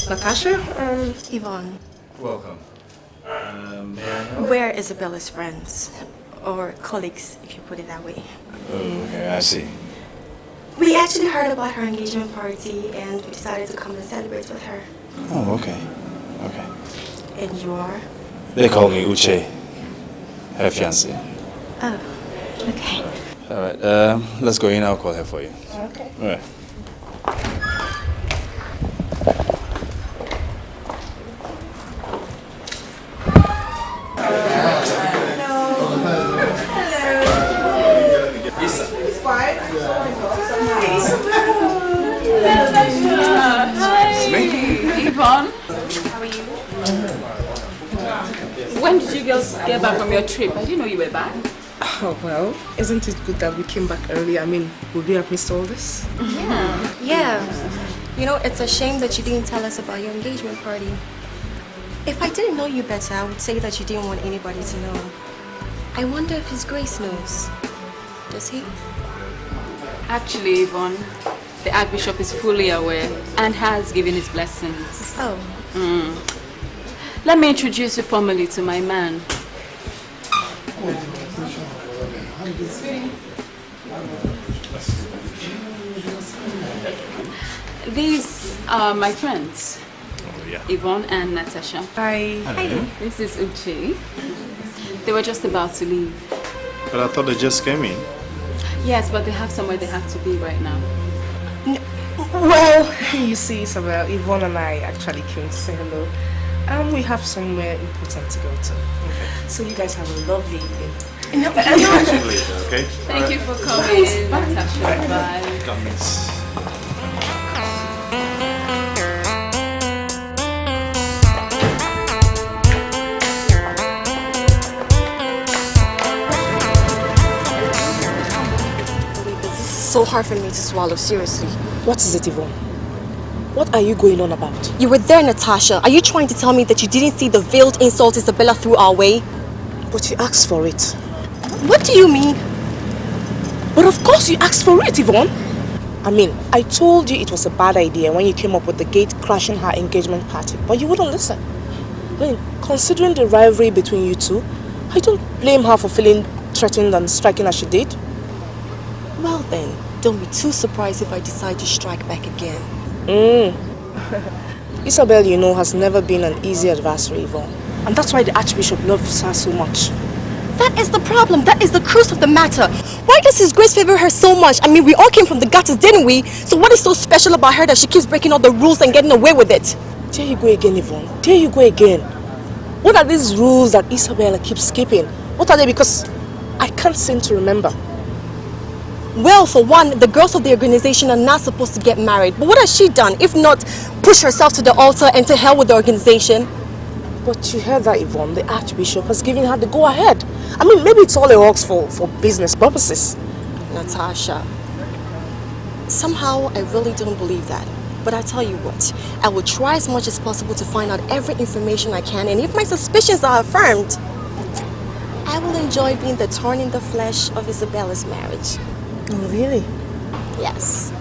Natasha. Yvonne. Welcome. We're Isabella's friends. Or colleagues, if you put it that way. Okay, I see. We actually heard about her engagement party and we decided to come and celebrate with her. Oh, okay. Okay. And you are? They call me Uche. Her fiancé. Oh, okay. Alright, let's go in. I'll call her for you. Okay. Alright. Yvonne. How are you? When did you girls get back from your trip? I didn't know you were back. Oh, well, isn't it good that we came back early? I mean, would we have missed all this? Yeah. You know, it's a shame that you didn't tell us about your engagement party. If I didn't know you better, I would say that you didn't want anybody to know. I wonder if His Grace knows. Does he? Actually, Yvonne, the Archbishop is fully aware and has given his blessings. Oh. Let me introduce you formally to my man. These are my friends, Yvonne and Natasha. Hi. Hi. This is Uche. They were just about to leave. But I thought they just came in. Yes, but they have somewhere they have to be right now. Well, you see, Isabel, Yvonne and I actually came to say hello. We have somewhere important to go to. Okay. So you guys have a lovely evening. No. See you later, okay? Thank you for coming, Natasha. Bye. God bless. So hard for me to swallow, seriously. What is it, Yvonne? What are you going on about? You were there, Natasha. Are you trying to tell me that you didn't see the veiled insult Isabella threw our way? But you asked for it. What do you mean? But of course you asked for it, Yvonne. I mean, I told you it was a bad idea when you came up with the gate crashing her engagement party, but you wouldn't listen. I mean, considering the rivalry between you two, I don't blame her for feeling threatened and striking as she did. Well then, don't be too surprised if I decide to strike back again. Isabel, you know, has never been an easy adversary, Yvonne. And that's why the Archbishop loves her so much. That is the problem. That is the crux of the matter. Why does His Grace favor her so much? I mean, we all came from the gutters, didn't we? So what is so special about her that she keeps breaking all the rules and getting away with it? There you go again, Yvonne. There you go again. What are these rules that Isabella keeps skipping? What are they? Because I can't seem to remember. Well, for one, the girls of the organization are not supposed to get married. But what has she done, if not push herself to the altar and to hell with the organization? But you heard that, Yvonne. The Archbishop has given her the go-ahead. I mean, maybe it's all a hoax for business purposes. Natasha, somehow I really don't believe that. But I tell you what, I will try as much as possible to find out every information I can. And if my suspicions are affirmed, I will enjoy being the thorn in the flesh of Isabella's marriage. Oh, really? Yes.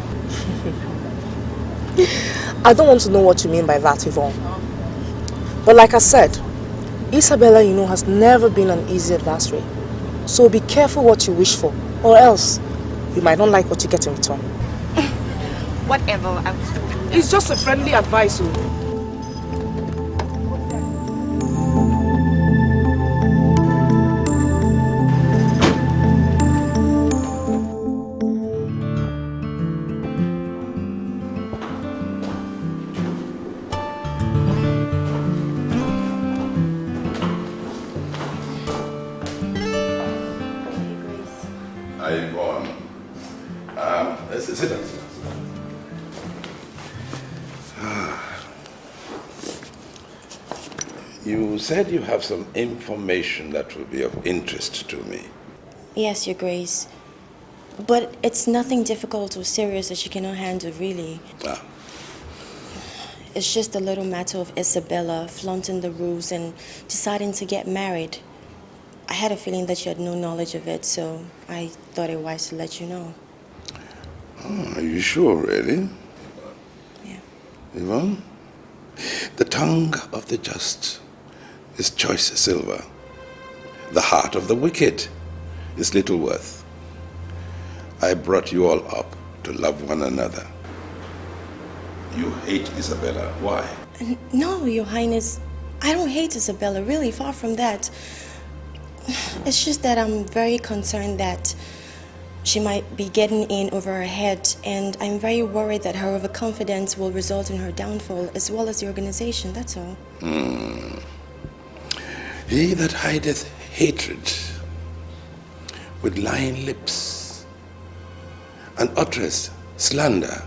I don't want to know what you mean by that, Yvonne. But like I said, Isabella, you know, has never been an easy adversary. So be careful what you wish for, or else you might not like what you get in return. Whatever. It's just a friendly advice. Sit down. You said you have some information that will be of interest to me. Yes, Your Grace. But it's nothing difficult or serious that you cannot handle, really. It's just a little matter of Isabella flaunting the rules and deciding to get married. I had a feeling that you had no knowledge of it, so I thought it wise to let you know. Oh, are you sure, really? Yeah. Yvonne? The tongue of the just is choice silver. The heart of the wicked is little worth. I brought you all up to love one another. You hate Isabella. Why? No, Your Highness. I don't hate Isabella, really, far from that. It's just that I'm very concerned that she might be getting in over her head, and I'm very worried that her overconfidence will result in her downfall, as well as the organization, that's all. He that hideth hatred with lying lips and uttereth slander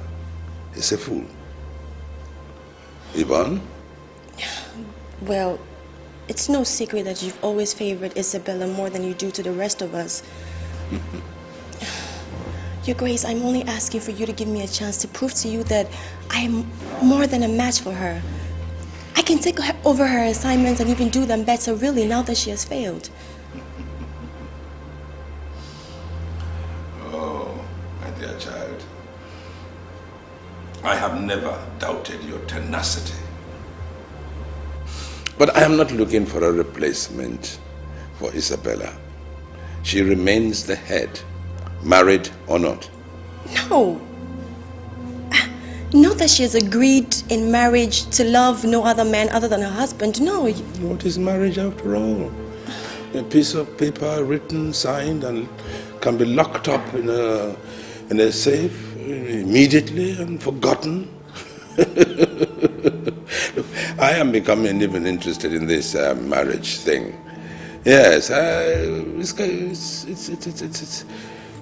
is a fool. Yvonne? Well, it's no secret that you've always favored Isabella more than you do to the rest of us. Your Grace, I'm only asking for you to give me a chance to prove to you that I am more than a match for her. I can take over her assignments and even do them better, really, now that she has failed. Oh, my dear child. I have never doubted your tenacity. But I am not looking for a replacement for Isabella. She remains the head, married or not. No. Not that she has agreed in marriage to love no other man other than her husband, no. What is marriage after all? A piece of paper written, signed, and can be locked up in a safe immediately and forgotten. I am becoming even interested in this marriage thing. Yes,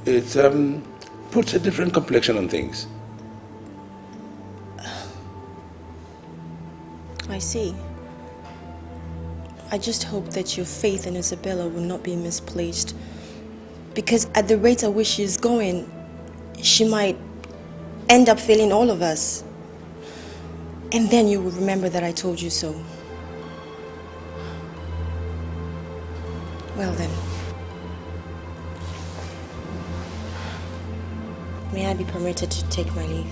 it puts a different complexion on things. I see. I just hope that your faith in Isabella will not be misplaced. Because at the rate at which she is going, she might end up failing all of us. And then you will remember that I told you so. Well then. May I be permitted to take my leave?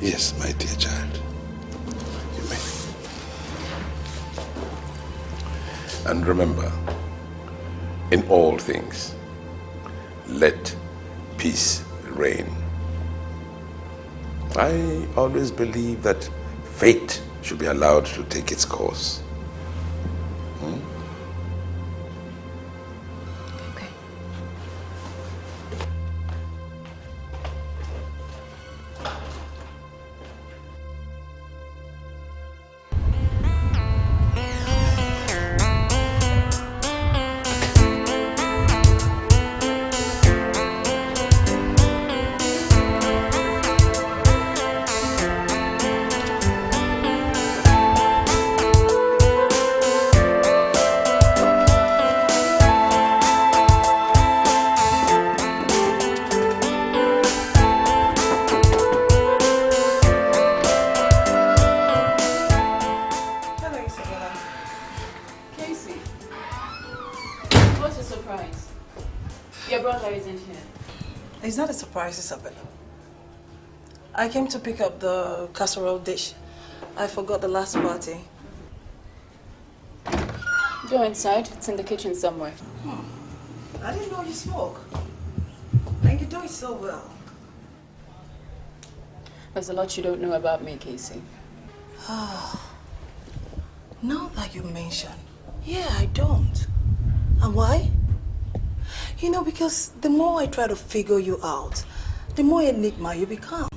Yes, my dear child. You may. And remember, in all things, let peace reign. I always believe that fate should be allowed to take its course. Okay. It's not a surprise, Isabella. I came to pick up the casserole dish. I forgot the last party. Go inside. It's in the kitchen somewhere. I didn't know you smoke. And you do it so well. There's a lot you don't know about me, Casey. Now that you mention, yeah, I don't. And why? You know, because the more I try to figure you out, the more enigma you become.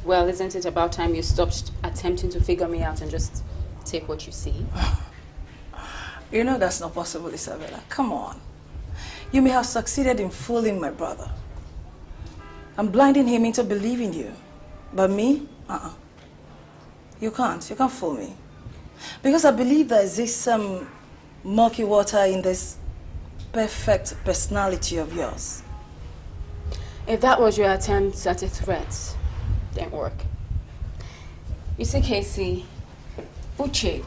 Well, isn't it about time you stopped attempting to figure me out and just take what you see? You know that's not possible, Isabella. Come on. You may have succeeded in fooling my brother. I'm blinding him into believing you. But me? You can't fool me. Because I believe there is some murky water in this perfect personality of yours. If that was your attempt at a threat, didn't work. You see, Casey, Uche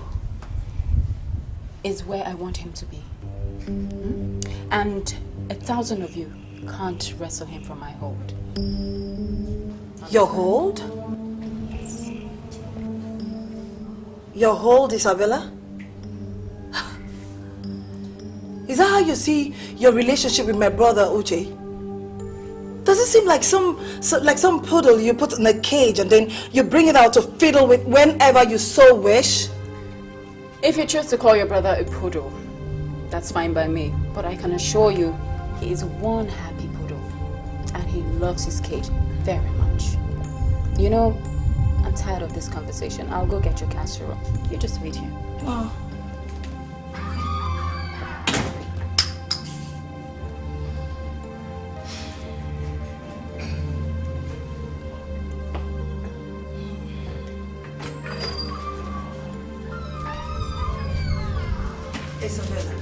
is where I want him to be. And 1,000 of you can't wrestle him from my hold. Your hold? Yes. Your hold, Isabella? Is that how you see your relationship with my brother, Uche? Does it seem like some poodle you put in a cage and then you bring it out to fiddle with whenever you so wish? If you choose to call your brother a poodle, that's fine by me. But I can assure you, he is one happy poodle. And he loves his cage very much. You know, I'm tired of this conversation. I'll go get your casserole. You just wait here. Oh. Isabella,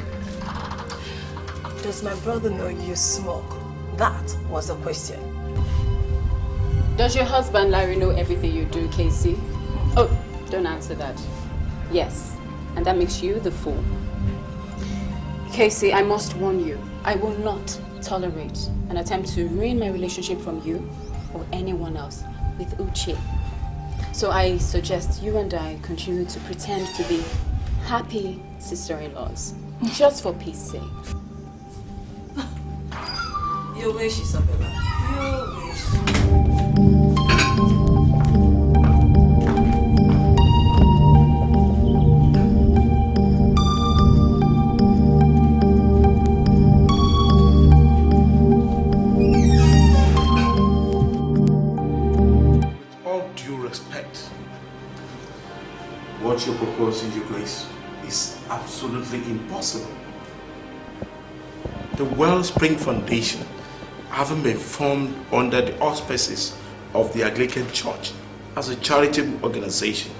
does my brother know you smoke? That was the question. Does your husband Larry know everything you do, Casey? Oh, don't answer that. Yes, and that makes you the fool. Casey, I must warn you, I will not tolerate an attempt to ruin my relationship from you or anyone else with Uche. So I suggest you and I continue to pretend to be happy sister-in-laws, just for peace sake. You wish, Isabella. You wish. With all due respect, what you're proposing, Your Grace, is absolutely impossible. The Wellspring Foundation, having been formed under the auspices of the Anglican Church as a charitable organization,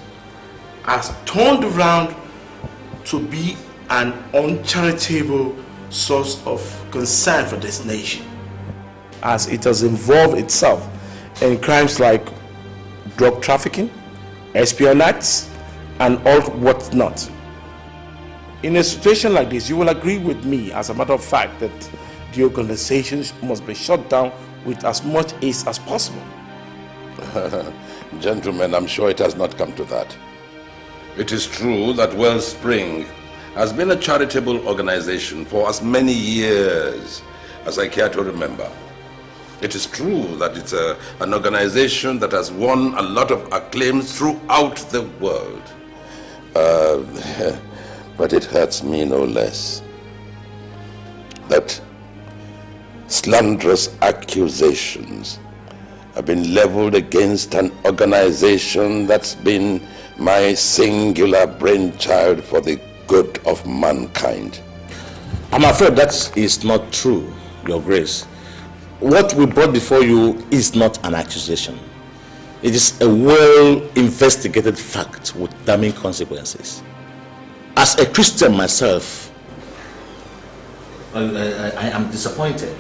has turned around to be an uncharitable source of concern for this nation, as it has involved itself in crimes like drug trafficking, espionage, and all whatnot. In a situation like this, you will agree with me, as a matter of fact, that the organization must be shut down with as much haste as possible. Gentlemen, I'm sure it has not come to that. It is true that Wellspring has been a charitable organization for as many years as I care to remember. It is true that it's an organization that has won a lot of acclaim throughout the world. But it hurts me no less that slanderous accusations have been leveled against an organization that's been my singular brainchild for the good of mankind. I'm afraid that is not true, Your Grace. What we brought before you is not an accusation. It is a well-investigated fact with damning consequences. As a Christian myself, I am disappointed,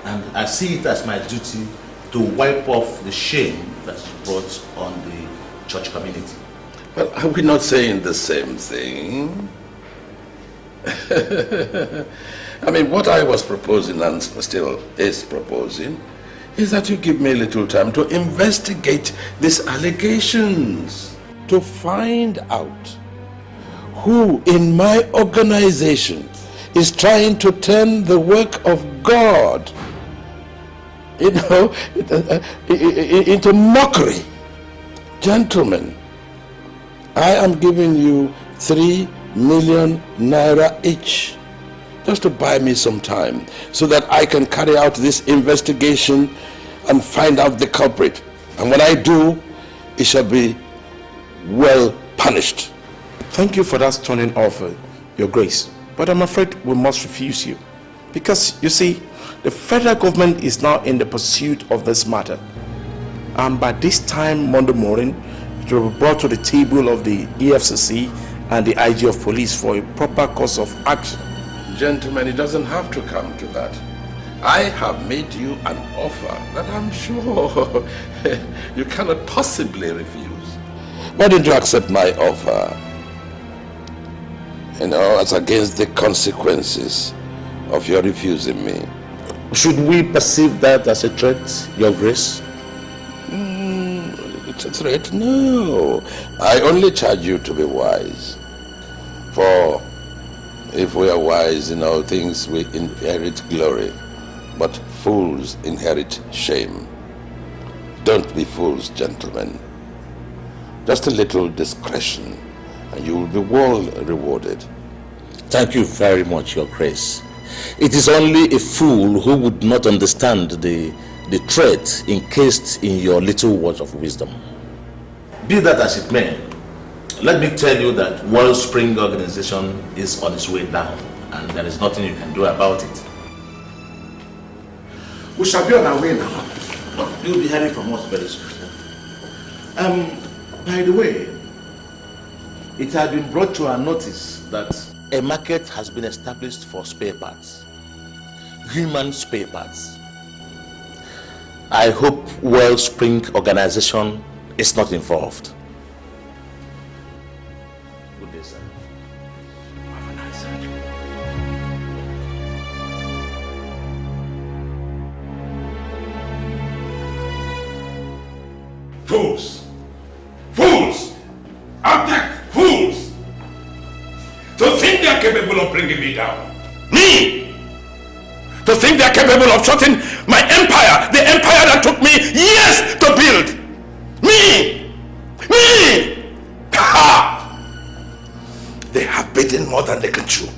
and I see it as my duty to wipe off the shame that it brought on the church community. Well, are we not saying the same thing? I mean, what I was proposing and still is proposing is that you give me a little time to investigate these allegations, to find out who in my organization is trying to turn the work of God, into mockery. Gentlemen, I am giving you 3 million naira each, just to buy me some time, so that I can carry out this investigation and find out the culprit. And when I do, it shall be well punished. Thank you for that stunning offer, Your Grace. But I'm afraid we must refuse you. Because, you see, the federal government is now in the pursuit of this matter. And by this time Monday morning, it will be brought to the table of the EFCC and the IG of police for a proper course of action. Gentlemen, it doesn't have to come to that. I have made you an offer that I'm sure you cannot possibly refuse. Why don't you accept my offer? As against the consequences of your refusing me. Should we perceive that as a threat, Your Grace? threat? No. I only charge you to be wise. For if we are wise in all things, we inherit glory. But fools inherit shame. Don't be fools, gentlemen. Just a little discretion, and you will be well rewarded. Thank you very much, Your Grace. It is only a fool who would not understand the threat encased in your little words of wisdom. Be that as it may, let me tell you that Wellspring Organization is on its way down, and there is nothing you can do about it. We shall be on our way now. You'll be hearing from us very soon. By the way, it had been brought to our notice that a market has been established for spare parts. Human spare parts. I hope Wellspring Organization is not involved. Good day, sir. Have a nice day. Fools! Fools! Abject fools! To think they are capable of bringing me down. Me! To think they are capable of shutting my empire, the empire that took me years to build. Me! Me! Ha! They have bitten more than they can chew.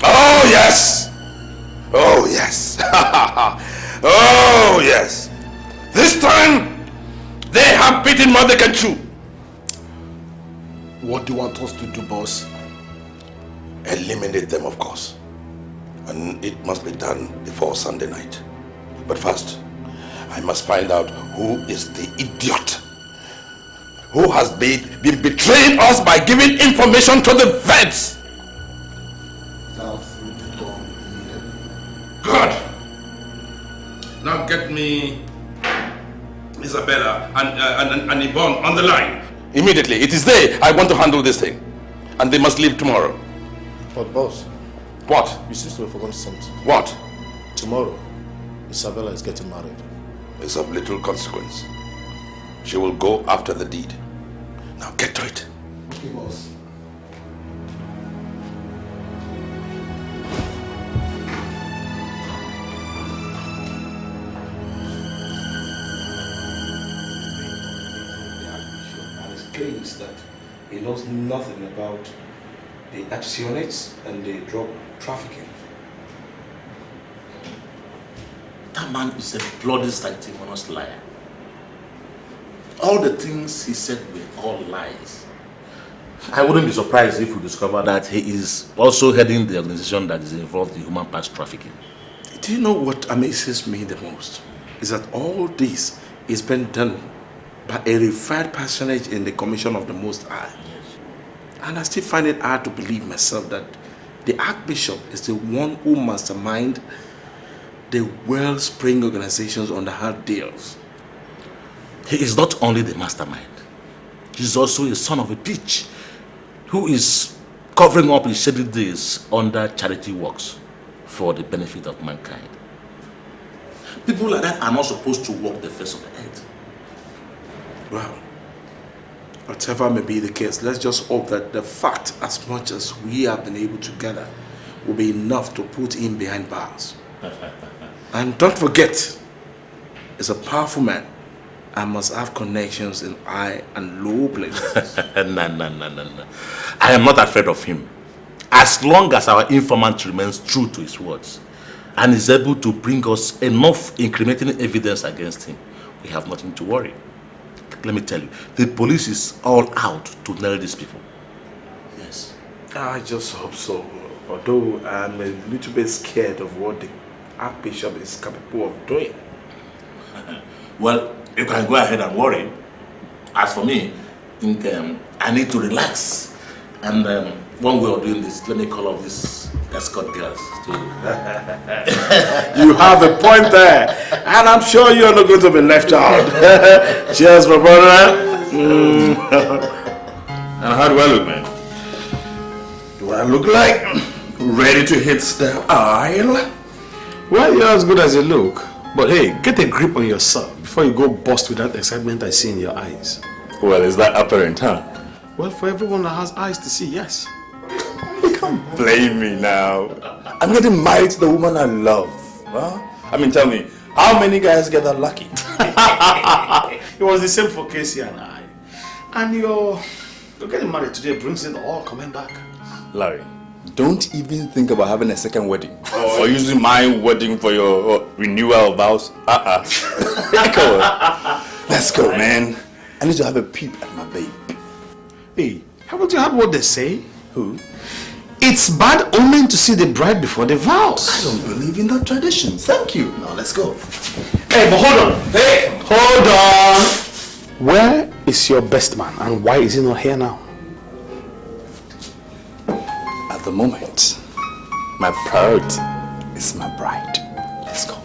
Oh yes! Oh yes! Oh yes! This time, they have bitten more than they can chew. What do you want us to do, boss? Eliminate them, of course. And it must be done before Sunday night. But first, I must find out who is the idiot who has been betraying us by giving information to the feds. Good. Now get me Isabella and Yvonne on the line. Immediately. It is they I want to handle this thing. And they must leave tomorrow. But boss. What? You seem to have forgotten something. What? Tomorrow, Isabella is getting married. It's of little consequence. She will go after the deed. Now get to it. Okay, boss. And he claims that he knows nothing about the actionates and the drug trafficking. That man is a bloody sanctimonious liar. All the things he said were all lies. I wouldn't be surprised if we discover that he is also heading the organization that is involved in human parts trafficking. Do you know what amazes me the most? Is that all this is being done by a revered personage in the Commission of the Most High. And I still find it hard to believe myself that the Archbishop is the one who masterminds the Wellspring organizations on the hard deals. He is not only the mastermind, he is also a son of a bitch who is covering up his shady days under charity works for the benefit of mankind. People like that are not supposed to walk the face of the earth. Well, whatever may be the case, let's just hope that the fact, as much as we have been able to gather, will be enough to put him behind bars. And don't forget, he's a powerful man and must have connections in high and low places. No. I am not afraid of him. As long as our informant remains true to his words and is able to bring us enough incriminating evidence against him, we have nothing to worry. Let me tell you, the police is all out to nail these people. Yes. I just hope so. Although I'm a little bit scared of what the Archbishop is capable of doing. Well, you can go ahead and worry. As for me, I think I need to relax. And one way of doing this, let me call up these escort girls to... You have a point there. And I'm sure you're not going to be left out. Cheers, my brother. And how do I look, man? Do I look like ready to hit the aisle? Well, you're as good as you look. But hey, get a grip on yourself before you go bust with that excitement I see in your eyes. Well, is that apparent, huh? Well, for everyone that has eyes to see, yes. You can't blame me now. I'm getting married to the woman I love. Huh? I mean, tell me, how many guys get that lucky? It was the same for Casey and I. And you're getting married today brings it all coming back. Larry, don't even think about having a second wedding. Or using my wedding for your renewal of vows. Come on. Let's go, man. I need to have a peep at my babe. Hey, haven't you heard what they say? Who? It's bad omen to see the bride before the vows. I don't believe in that tradition. Thank you. Now let's go. Hey, but hold on. Hey, hold on. Where is your best man and why is he not here now? At the moment, my priority is my bride. Let's go.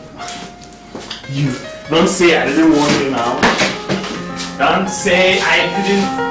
You don't say I didn't want you now. Don't say I didn't.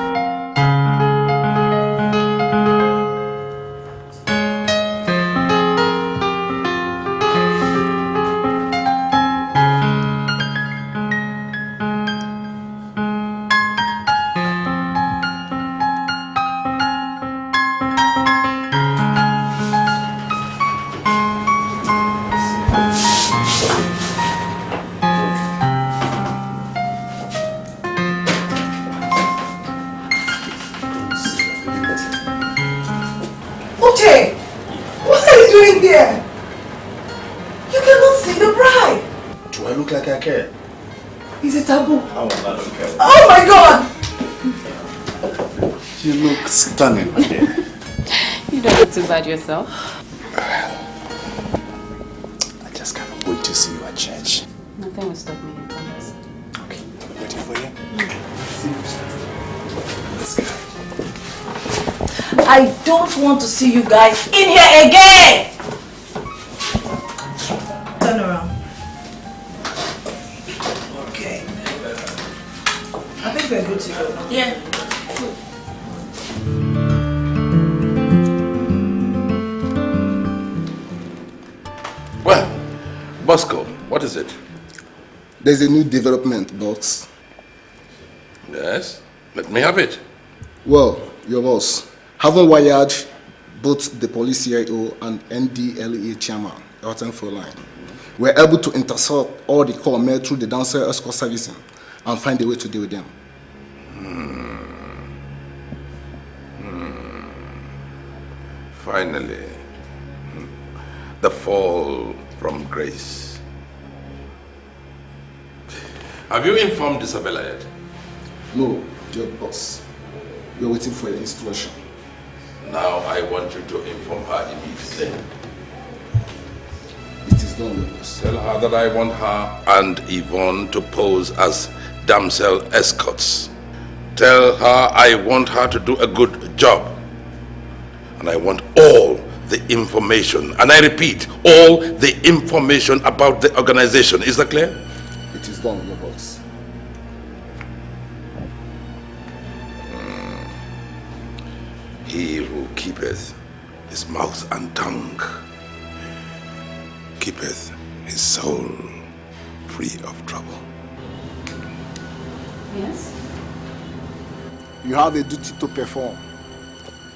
Is it taboo? Oh, I don't care. Oh my God! You look stunning, my dear. You don't look too bad yourself. I just can't wait to see you at church. Nothing will stop me, I promise. Okay, I'm waiting for you. Let's go. I don't want to see you guys in here again! Turn around. Okay. I think we're good to go. Yeah. Well, Bosco, what is it? There's a new development, boss. Yes? Let me have it. Well, your boss, having wired both the police CIO and NDLEA chairman, Elton line, we're able to intercept all the call made through the downstairs escort servicing and find a way to deal with them. Finally, the fall from grace. Have you informed Isabella yet? No, your boss. We're waiting for your instruction. Now I want you to inform her immediately. It is done, your boss. Tell her that I want her and Yvonne to pose as damsel escorts. Tell her I want her to do a good job. And I want all the information, and I repeat, all the information about the organization. Is that clear? It is done, your boss. He who keepeth his mouth and tongue keepeth his soul free of trouble. Yes? You have a duty to perform.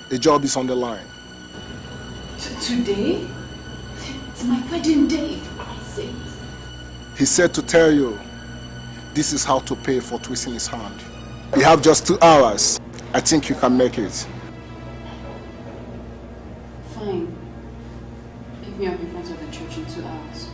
A job is on the line. Today? It's my wedding day, for Christ's sake. He said to tell you, this is how to pay for twisting his hand. You have just 2 hours. I think you can make it. Fine. Pick me up in front of the church in 2 hours.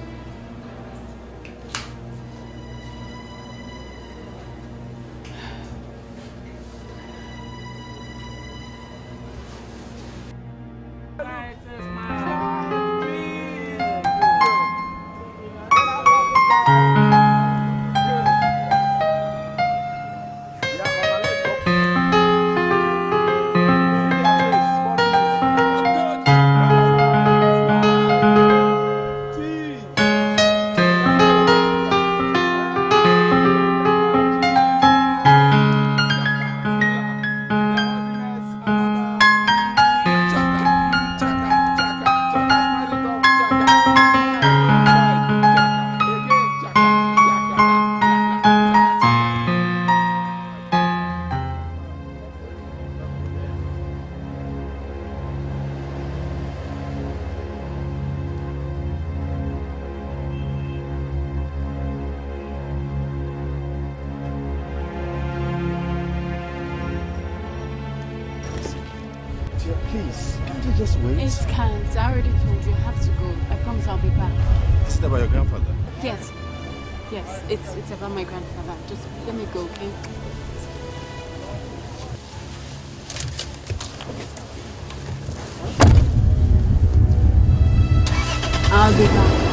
Dear, please, can't you just wait? It can't. I already told you. I have to go. I promise I'll be back. Is it about your grandfather? Yes. Yes, it's about my grandfather. Just let me go, okay? I'll be back.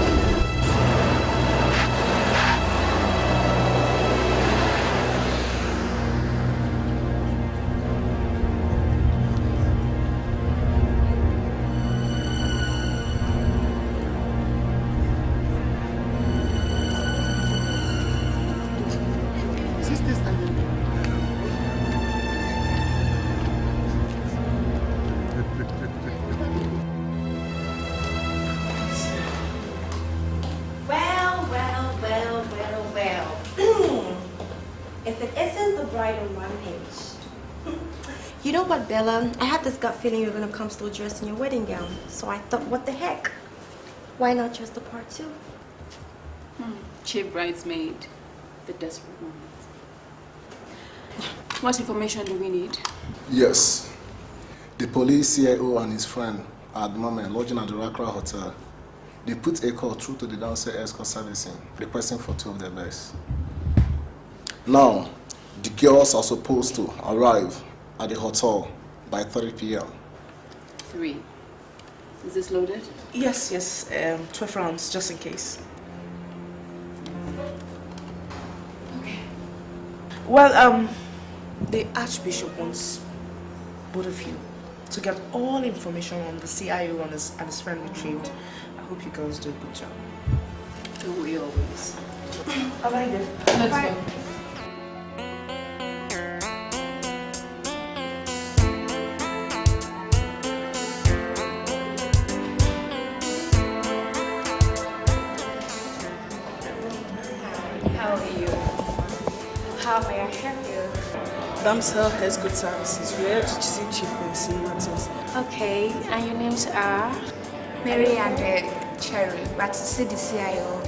You know what, Bella? I had this gut feeling you were gonna come still dressed in your wedding gown. So I thought, what the heck? Why not dress the part too? Cheap bridesmaid. The desperate moment. What information do we need? Yes. The police CIO and his friend are at the moment lodging at the Rakra Hotel. They put a call through to the downstairs escort servicing, requesting for 2 of their best. Now, the girls are supposed to arrive at the hotel by 3 p.m. 3. Is this loaded? Yes, 12 rounds, just in case. Okay. Well, the Archbishop wants both of you to get all information on the CIO and his friend retrieved. I hope you girls do a good job. Don't we always? All right then. Let's Bye. go. How are you? How may I help you? Damsel has good services. We are to see Chief Quincy Martins. Okay, and your names are? Mary and Cherry, but to see the CIO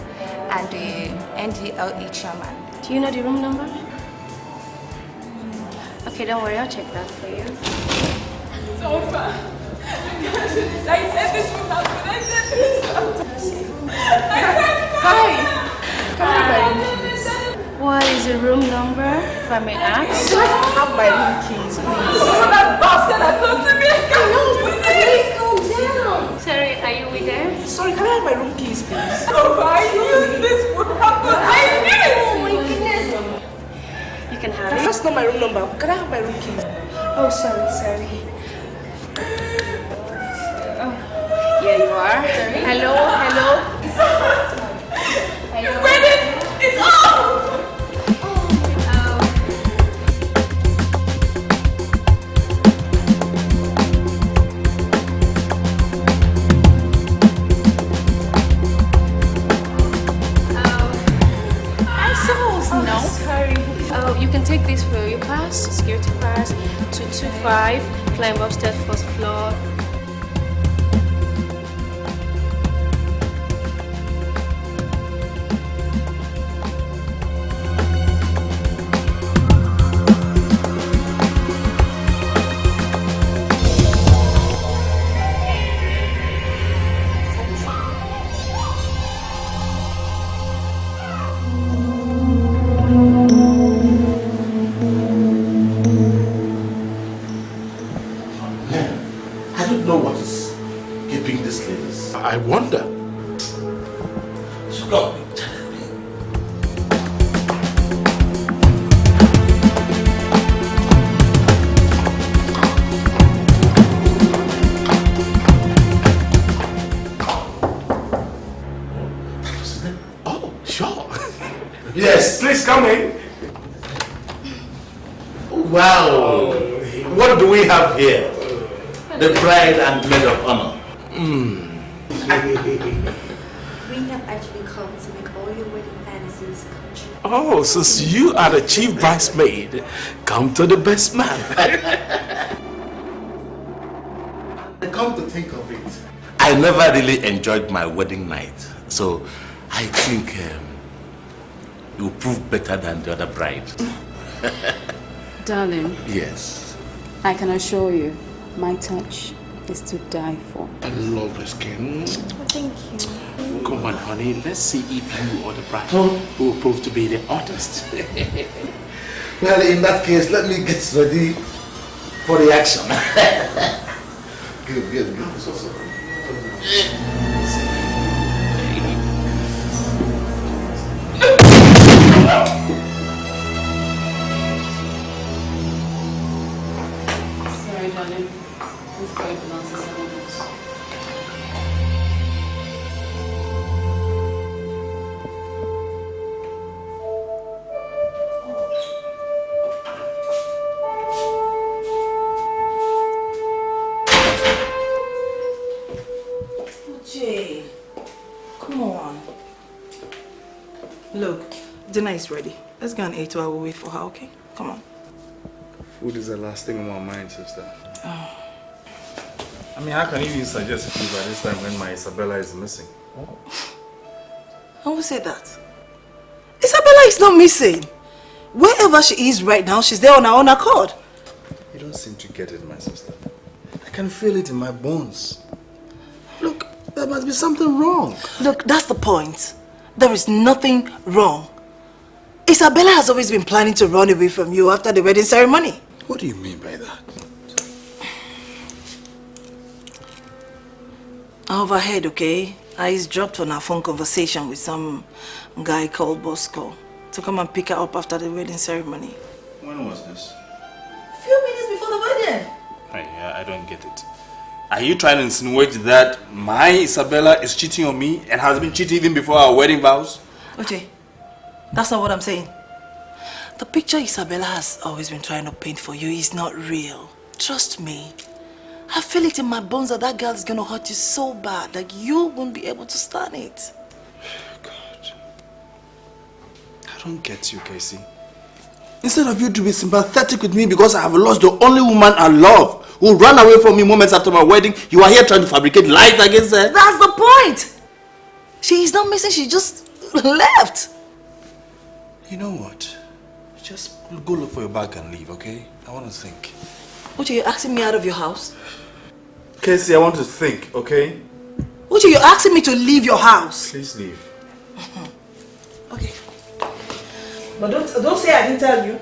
and the NDLE chairman. Do you know the room number? Okay, don't worry, I'll check that for you. It's over. I said this would happen. I said this. Hi. What is the room number, if I may ask? Can I have my room keys, please? That bastard has come to me. Please calm down. Sorry, are you with them? Sorry, can I have my room keys, please? Oh, I knew this would happen. I knew it. Oh my goodness. You can have it. That's not my room number. Can I have my room keys? Oh, sorry. Oh, here you are. Sorry. Hello. You read it? It's off. No. Sorry. Oh, you can take this for your pass, security pass, 225, climb upstairs, first floor. I wonder. Stop. Oh, sure. Yes. Please come in. Wow. What do we have here? The bride and maid of honor. We have actually come to make all your wedding fantasies come true. Oh, since you are the chief bridesmaid, come to the best man. Come to think of it, I never really enjoyed my wedding night, so I think you prove better than the other bride. Darling, Yes. I can assure you, My touch is to die for. I love the skin. Thank you. Come on, honey. Let's see if you or the bride will prove to be the artist. Well, in that case, let me get ready for the action. Good. Sorry, darling. This boy belongs to someone else. Jay, come on. Look, dinner is ready. Let's go and eat while we wait for her, okay? Come on. Food is the last thing on my mind, sister. I mean, how can you even suggest food by this time when my Isabella is missing? Who said that? Isabella is not missing. Wherever she is right now, she's there on her own accord. You don't seem to get it, my sister. I can feel it in my bones. Look, there must be something wrong. Look, that's the point. There is nothing wrong. Isabella has always been planning to run away from you after the wedding ceremony. What do you mean by that? Overhead, okay? I dropped on her phone conversation with some guy called Bosco to come and pick her up after the wedding ceremony. When was this? A few minutes before the wedding. I don't get it. Are you trying to insinuate that my Isabella is cheating on me and has been cheating even before our wedding vows? Okay, that's not what I'm saying. The picture Isabella has always been trying to paint for you is not real. Trust me. I feel it in my bones that that girl is going to hurt you so bad that you won't be able to stand it. God. I don't get you, Casey. Instead of you to be sympathetic with me because I have lost the only woman I love who ran away from me moments after my wedding, you are here trying to fabricate lies against her. That's the point! She is not missing, she just left. You know what? Just go look for your bag and leave, okay? I want to think. Uche, you're asking me out of your house? Casey, I want to think, okay? Uche, you're asking me to leave your house? Please leave. Okay. But don't say I didn't tell you.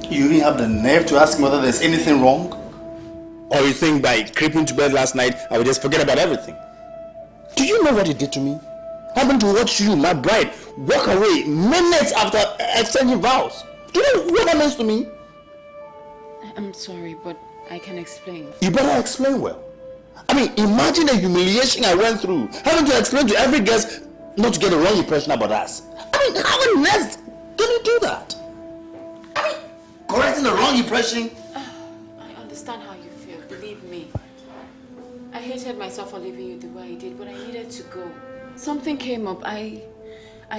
You didn't have the nerve to ask me whether there's anything wrong? Or you think by creeping to bed last night, I would just forget about everything? Do you know what he did to me? Having to watch you, my bride, walk away minutes after exchanging vows. Do you know what that means to me? I'm sorry, but I can explain. You better explain well. I mean, imagine the humiliation I went through, having to explain to every guest not to get the wrong impression about us. I mean, how on earth can you do that? I mean, correcting the wrong impression. I understand how you feel, believe me. I hated myself for leaving you the way I did, but I needed to go. Something came up. I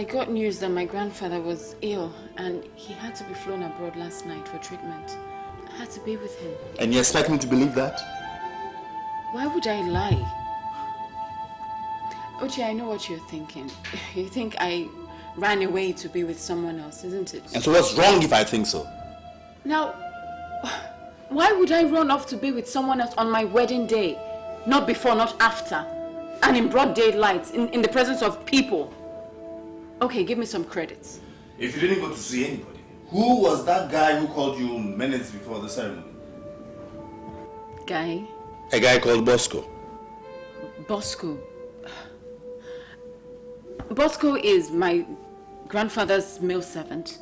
got news that my grandfather was ill and he had to be flown abroad last night for treatment. I had to be with him. And you expect me to believe that? Why would I lie? Uche, I know what you're thinking. You think I ran away to be with someone else, isn't it? And so what's wrong if I think so? Now, why would I run off to be with someone else on my wedding day? Not before, not after. And in broad daylight, in the presence of people. Okay, give me some credits. If you didn't go to see anybody, who was that guy who called you minutes before the ceremony? Guy? A guy called Bosco. Bosco. Bosco is my grandfather's male servant.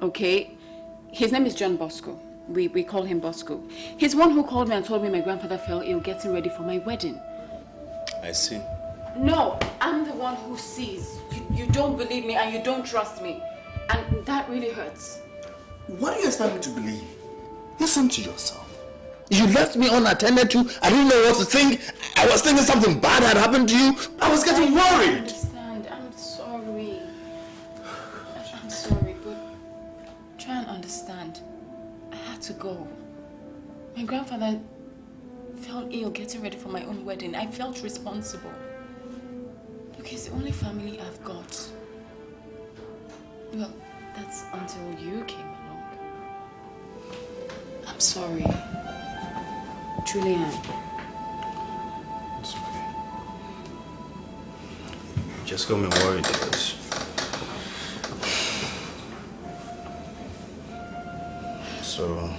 Okay? His name is John Bosco. We call him Bosco. He's one who called me and told me my grandfather fell ill getting ready for my wedding. I see. No, I'm the one who sees. You don't believe me and you don't trust me. And that really hurts. What do you expect me to believe? Listen to yourself. You left me unattended to. I didn't know what to think. I was thinking something bad had happened to you. I was getting worried. I understand. I'm sorry. I'm sorry, but try and understand. I had to go. My grandfather felt ill getting ready for my own wedding. I felt responsible. Look, he's the only family I've got. Well, that's until you came along. I'm sorry. Truly am. It's okay. You just got me worried because... So,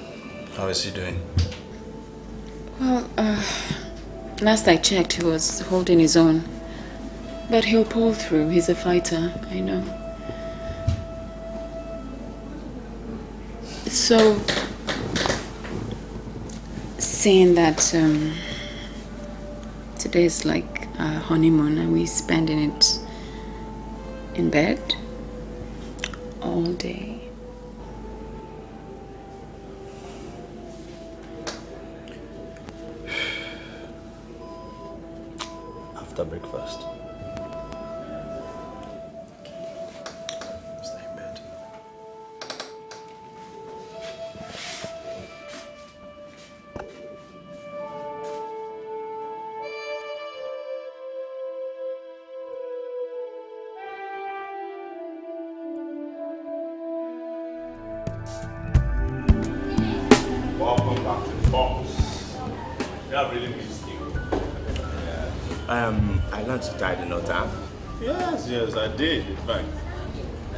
how is he doing? Well, last I checked, he was holding his own. But he'll pull through. He's a fighter, I know. So, saying that today is like our honeymoon and we're spending it in bed all day. After breakfast. Welcome back to the box. We have really missed you. I learned to tie the knot, huh? Yes, I did, in fact.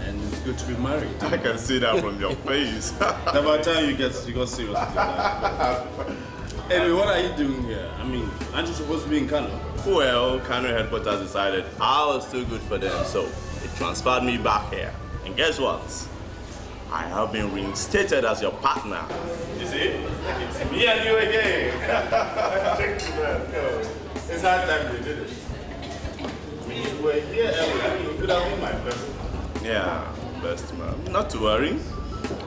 And it's good to be married. I can see that from your face. By the time you got serious with that. Anyway, what are you doing here? I mean, aren't you supposed to be in Kano? Well, Kano headquarters decided I was too good for them, so they transferred me back here. And guess what? I have been reinstated as your partner. You see? It's me and you again. It's hard time they did it. We were here earlier. I mean, you could have been my person. Yeah, best man. Not to worry.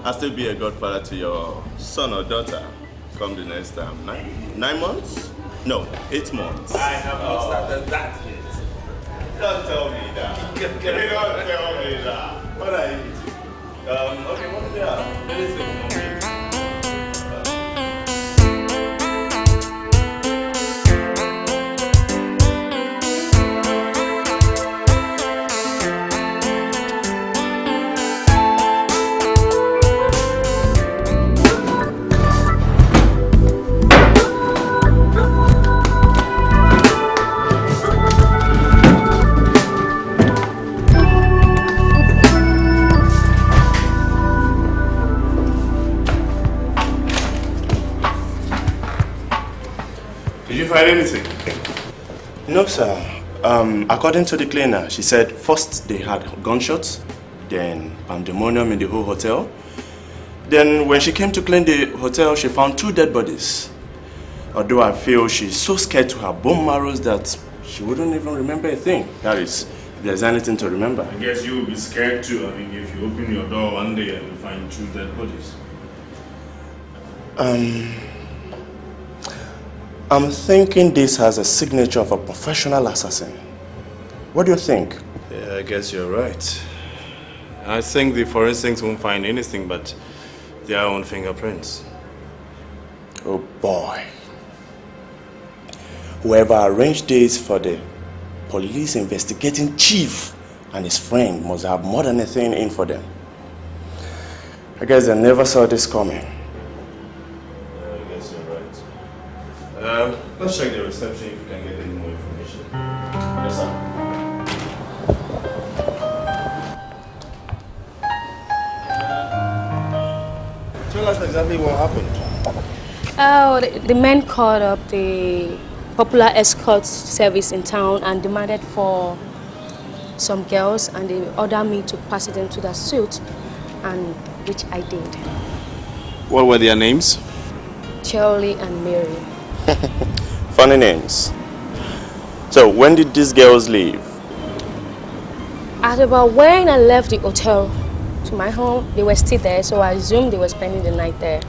I'll still be a godfather to your son or daughter. Come the next time. 9 months? No, 8 months. I have not started that yet. Don't tell me that. Don't tell me that. What are you eating? Okay, what do we have? Anything. Did you find anything? No, sir. According to the cleaner, she said first they had gunshots, then pandemonium in the whole hotel. Then when she came to clean the hotel, she found 2 dead bodies. Although I feel she's so scared to her bone marrows that she wouldn't even remember a thing. That is, if there's anything to remember. I guess you will be scared too. I mean, if you open your door one day and you find 2 dead bodies. I'm thinking this has a signature of a professional assassin. What do you think? Yeah, I guess you're right. I think the forensics won't find anything but their own fingerprints. Oh boy. Whoever arranged this for the police investigating chief and his friend must have more than a thing in for them. I guess they never saw this coming. Let's check the reception if we can get any more information. Yes, sir. Tell us exactly what happened. Oh, the men called up the popular escort service in town and demanded for some girls, and they ordered me to pass them to the suite, and which I did. What were their names? Charlie and Mary. Funny names. So, when did these girls leave? At about when I left the hotel to my home, they were still there, so I assumed they were spending the night there.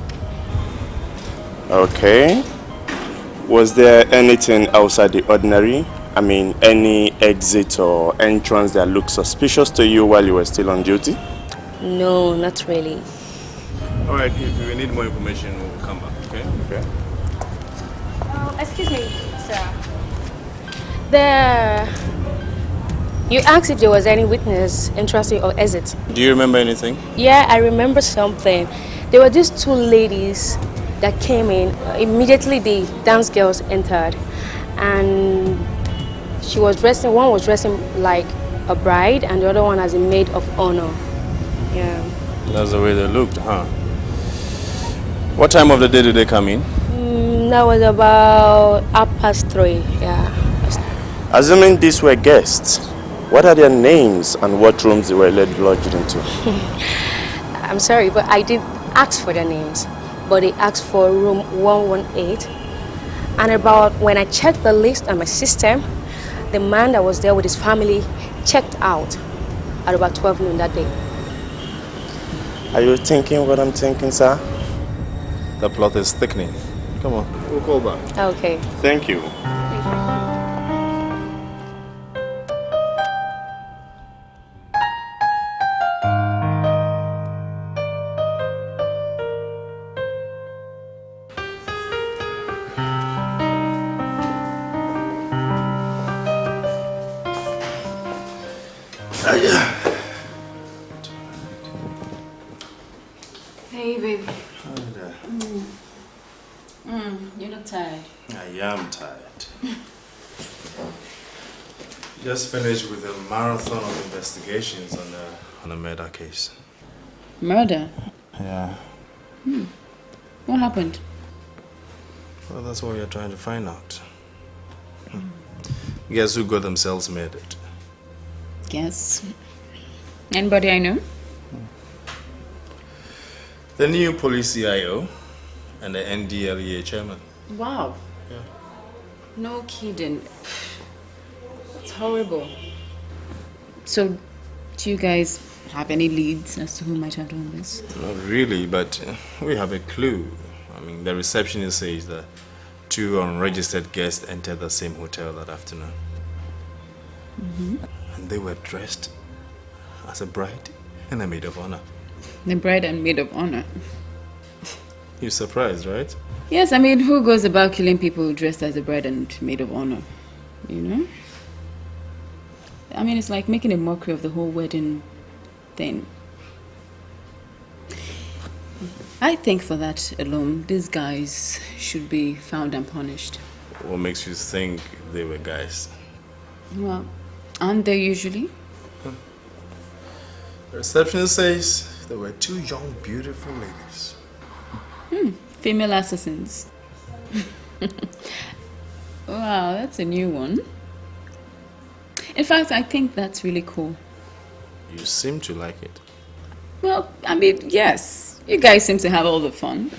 Okay. Was there anything outside the ordinary? I mean, any exit or entrance that looked suspicious to you while you were still on duty? No, not really. All right, if we need more information, we'll come back, okay? Okay. Excuse me, sir. You asked if there was any witness interesting or exit. Do you remember anything? Yeah, I remember something. There were these two ladies that came in. Immediately the dance girls entered, and one was dressing like a bride and the other one as a maid of honor. Yeah. That's the way they looked, huh? What time of the day did they come in? That was about 3:30, yeah. Assuming these were guests, what are their names and what rooms they were lodged into? I'm sorry, but I did ask for their names, but they asked for room 118. And about when I checked the list on my system, the man that was there with his family checked out at about 12 noon that day. Are you thinking what I'm thinking, sir? The plot is thickening. Come on, we'll call back. Okay. Thank you. Hey, baby. Hi there. You're not tired? I am tired. Just finished with a marathon of investigations on a murder case. Murder? Yeah. What happened? Well, that's what we are trying to find out. Guess who got themselves murdered? Guess. Anybody I know? The new police CIO and the NDLEA chairman. Wow. Yeah. No kidding. It's horrible. So, do you guys have any leads as to who might have done this? Not really, but we have a clue. I mean, the receptionist says that 2 unregistered guests entered the same hotel that afternoon. And they were dressed as a bride and a maid of honor. The bride and maid of honor. You're surprised, right? Yes, I mean, who goes about killing people dressed as a bride and maid of honor? You know? I mean, it's like making a mockery of the whole wedding thing. I think for that alone, these guys should be found and punished. What makes you think they were guys? Well, aren't they usually? The receptionist says there were 2 young, beautiful ladies. Female assassins. Wow, that's a new one. In fact, I think that's really cool. You seem to like it. Well, I mean, yes. You guys seem to have all the fun.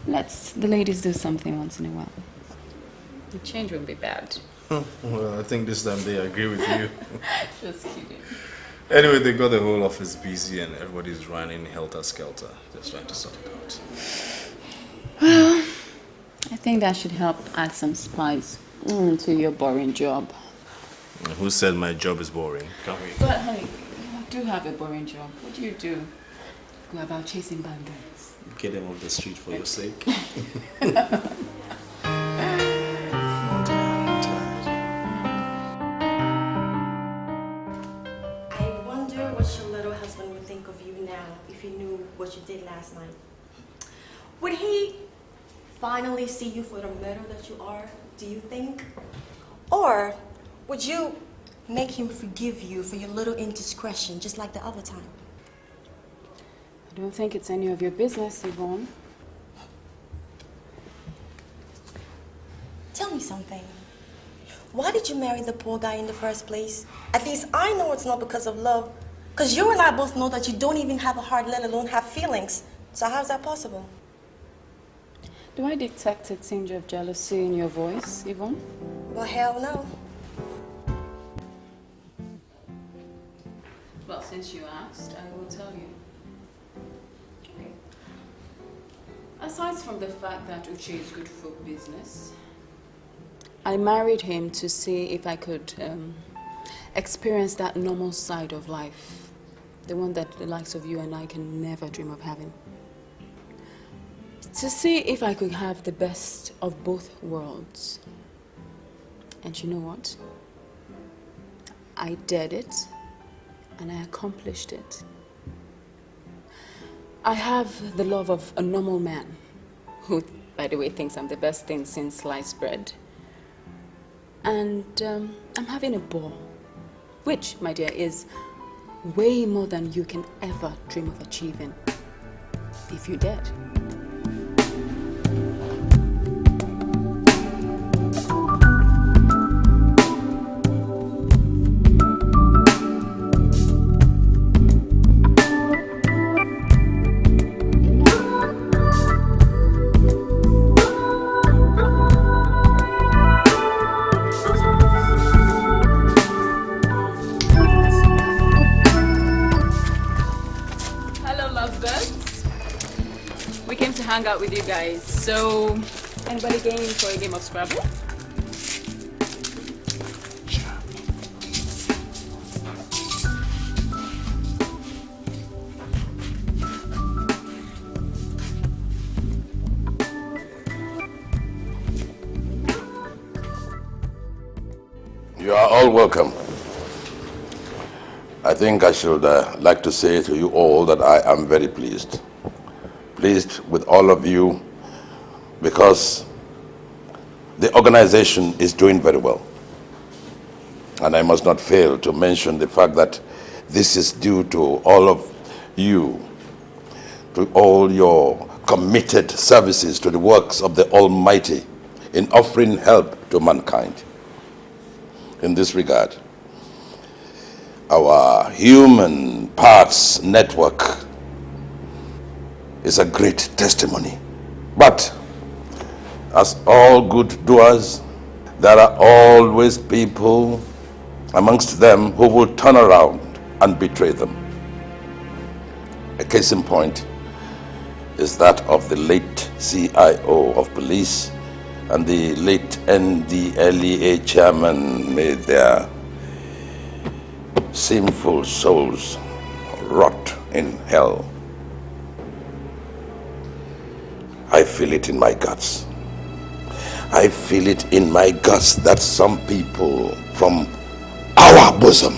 Let's the ladies do something once in a while. The change won't be bad. Well, I think this time they agree with you. Just kidding. Anyway, they got the whole office busy and everybody's running helter-skelter. Just trying to sort it out. Well, I think that should help add some spice to your boring job. Who said my job is boring? Can't we? But honey, you do have a boring job. What do you do? Go about chasing bad guys. Get them off the street for your sake. I wonder what your little husband would think of you now if he knew what you did last night. Would he finally see you for the murderer that you are, do you think? Or would you make him forgive you for your little indiscretion, just like the other time? I don't think it's any of your business, Yvonne. Tell me something. Why did you marry the poor guy in the first place? At least I know it's not because of love. Because you and I both know that you don't even have a heart, let alone have feelings. So how's that possible? Do I detect a tinge of jealousy in your voice, Yvonne? Well, hell no. Well, since you asked, I will tell you. Okay. Aside from the fact that Uche is good for business, I married him to see if I could experience that normal side of life. The one that the likes of you and I can never dream of having. To see if I could have the best of both worlds. And you know what? I did it, and I accomplished it. I have the love of a normal man, who, by the way, thinks I'm the best thing since sliced bread. And I'm having a ball, which, my dear, is way more than you can ever dream of achieving, if you dared. Hang out with you guys. So, anybody game for a game of Scrabble? You are all welcome. I think I should like to say to you all that I am very pleased. Pleased with all of you because the organization is doing very well. And I must not fail to mention the fact that this is due to all of you, to all your committed services to the works of the Almighty in offering help to mankind. In this regard, our human parts network is a great testimony. But as all good doers, there are always people amongst them who will turn around and betray them. A case in point is that of the late CIO of police and the late NDLEA chairman. May their sinful souls rot in hell. I feel it in my guts. I feel it in my guts that some people from our bosom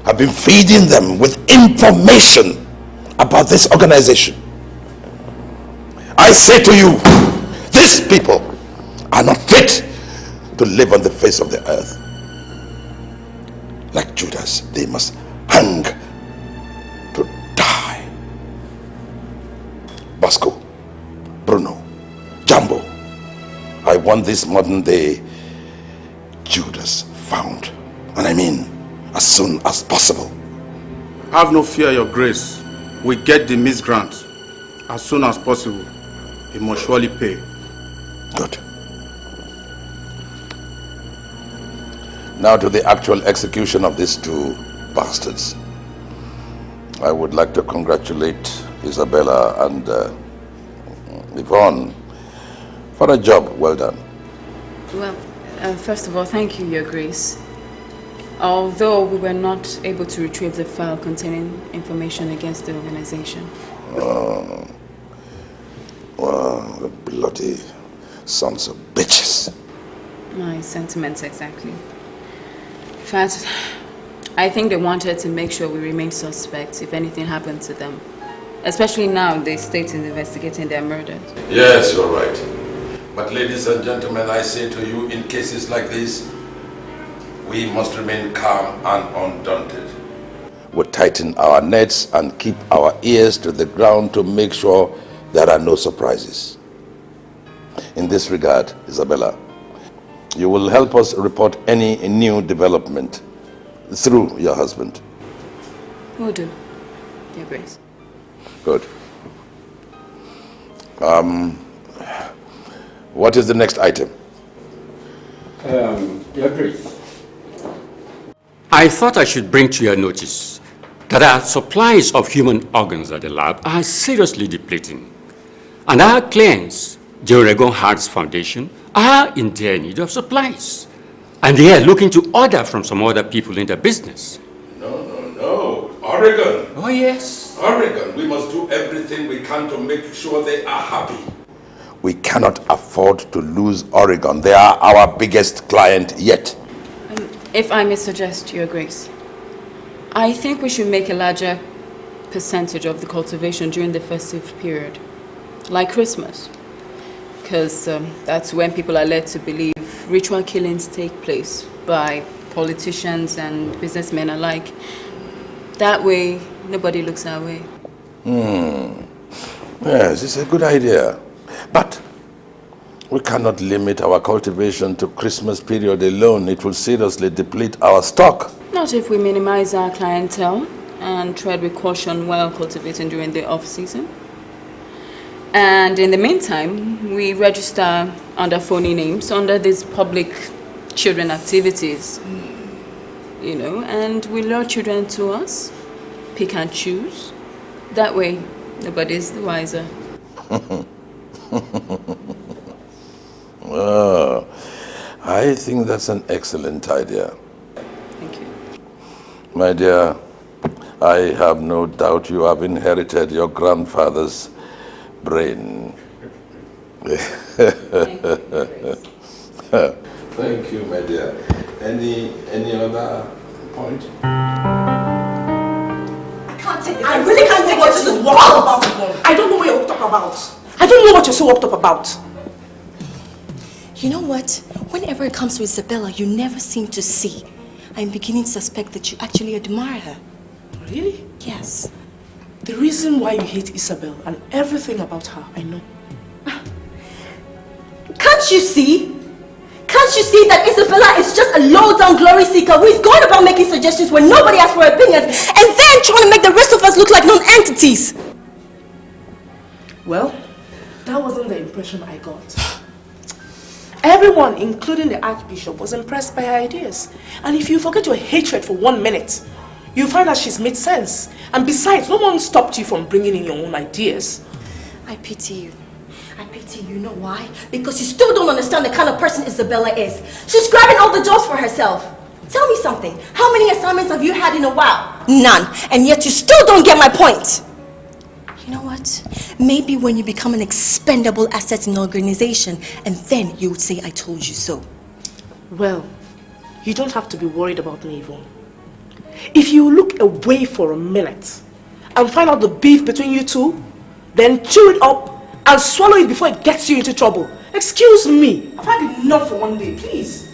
have been feeding them with information about this organization. I say to you, these people are not fit to live on the face of the earth. Like Judas, they must hang to die. Bosco, Bruno, Jumbo, I want this modern day Judas found. And I mean, as soon as possible. Have no fear, Your Grace. We get the misgrant as soon as possible. He must surely pay. Good. Now to the actual execution of these two bastards. I would like to congratulate Isabella and Yvonne for a job well done. Well, first of all, thank you, Your Grace. Although we were not able to retrieve the file containing information against the organization. Oh, well, the bloody sons of bitches. My sentiments exactly. In fact, I think they wanted to make sure we remained suspects if anything happened to them. Especially now the state is investigating their murders. Yes, you're right. But ladies and gentlemen, I say to you, in cases like this, we must remain calm and undaunted. We tighten our nets and keep our ears to the ground to make sure there are no surprises. In this regard, Isabella, you will help us report any new development through your husband. Will do, Your Grace. Good. What is the next item? Your Grace, I thought I should bring to your notice that our supplies of human organs at the lab are seriously depleting. And our clients, the Oregon Hearts Foundation, are in dire need of supplies. And they are looking to order from some other people in the business. No. Oregon. Oh, yes. Oregon. We must do everything we can to make sure they are happy. We cannot afford to lose Oregon. They are our biggest client yet. If I may suggest, Your Grace, I think we should make a larger percentage of the cultivation during the festive period, like Christmas. Because that's when people are led to believe ritual killings take place by politicians and businessmen alike. That way, nobody looks our way. Yes, it's a good idea. But we cannot limit our cultivation to Christmas period alone. It will seriously deplete our stock. Not if we minimize our clientele and tread with caution while cultivating during the off-season. And in the meantime, we register under phony names under these public children activities. You know, and we lure children to us, pick and choose. That way, nobody's the wiser. Oh, I think that's an excellent idea. Thank you. My dear, I have no doubt you have inherited your grandfather's brain. Thank you, my dear. Any other point? I really can't take what this is worked up about. I don't know what you're worked up about. I don't know what you're so worked up about. You know what? Whenever it comes to Isabella, you never seem to see. I'm beginning to suspect that you actually admire her. Really? Yes. The reason why you hate Isabel and everything about her, I know. Can't you see? Can't you see that Isabella is just a low-down glory seeker who is going about making suggestions when nobody asks for opinions and then trying to make the rest of us look like non-entities? Well, that wasn't the impression I got. Everyone, including the Archbishop, was impressed by her ideas. And if you forget your hatred for 1 minute, you'll find that she's made sense. And besides, no one stopped you from bringing in your own ideas. I pity you. I pity you. You know why? Because you still don't understand the kind of person Isabella is. She's grabbing all the jobs for herself. Tell me something. How many assignments have you had in a while? None. And yet you still don't get my point. You know what? Maybe when you become an expendable asset in the organization, and then you would say, I told you so. Well, you don't have to be worried about me, Yvonne. If you look away for a minute and find out the beef between you two, then chew it up and swallow it before it gets you into trouble. Excuse me. I've had enough for one day, please.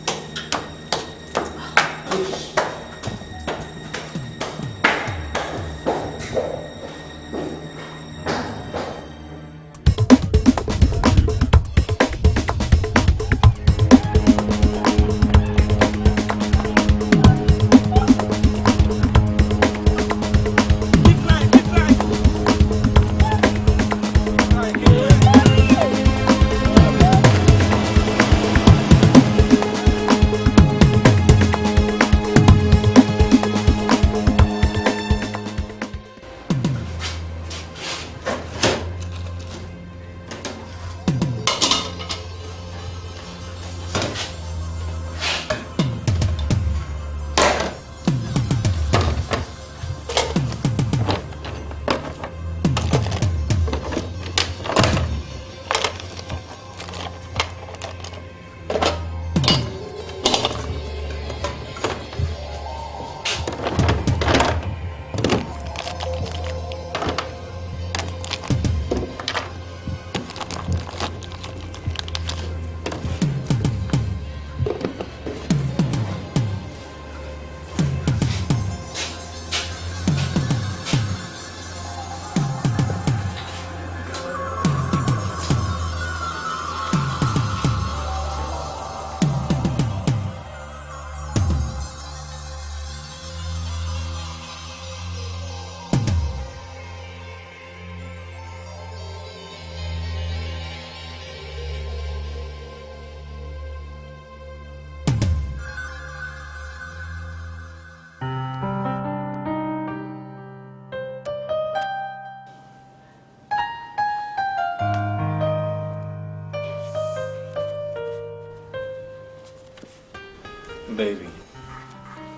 Baby.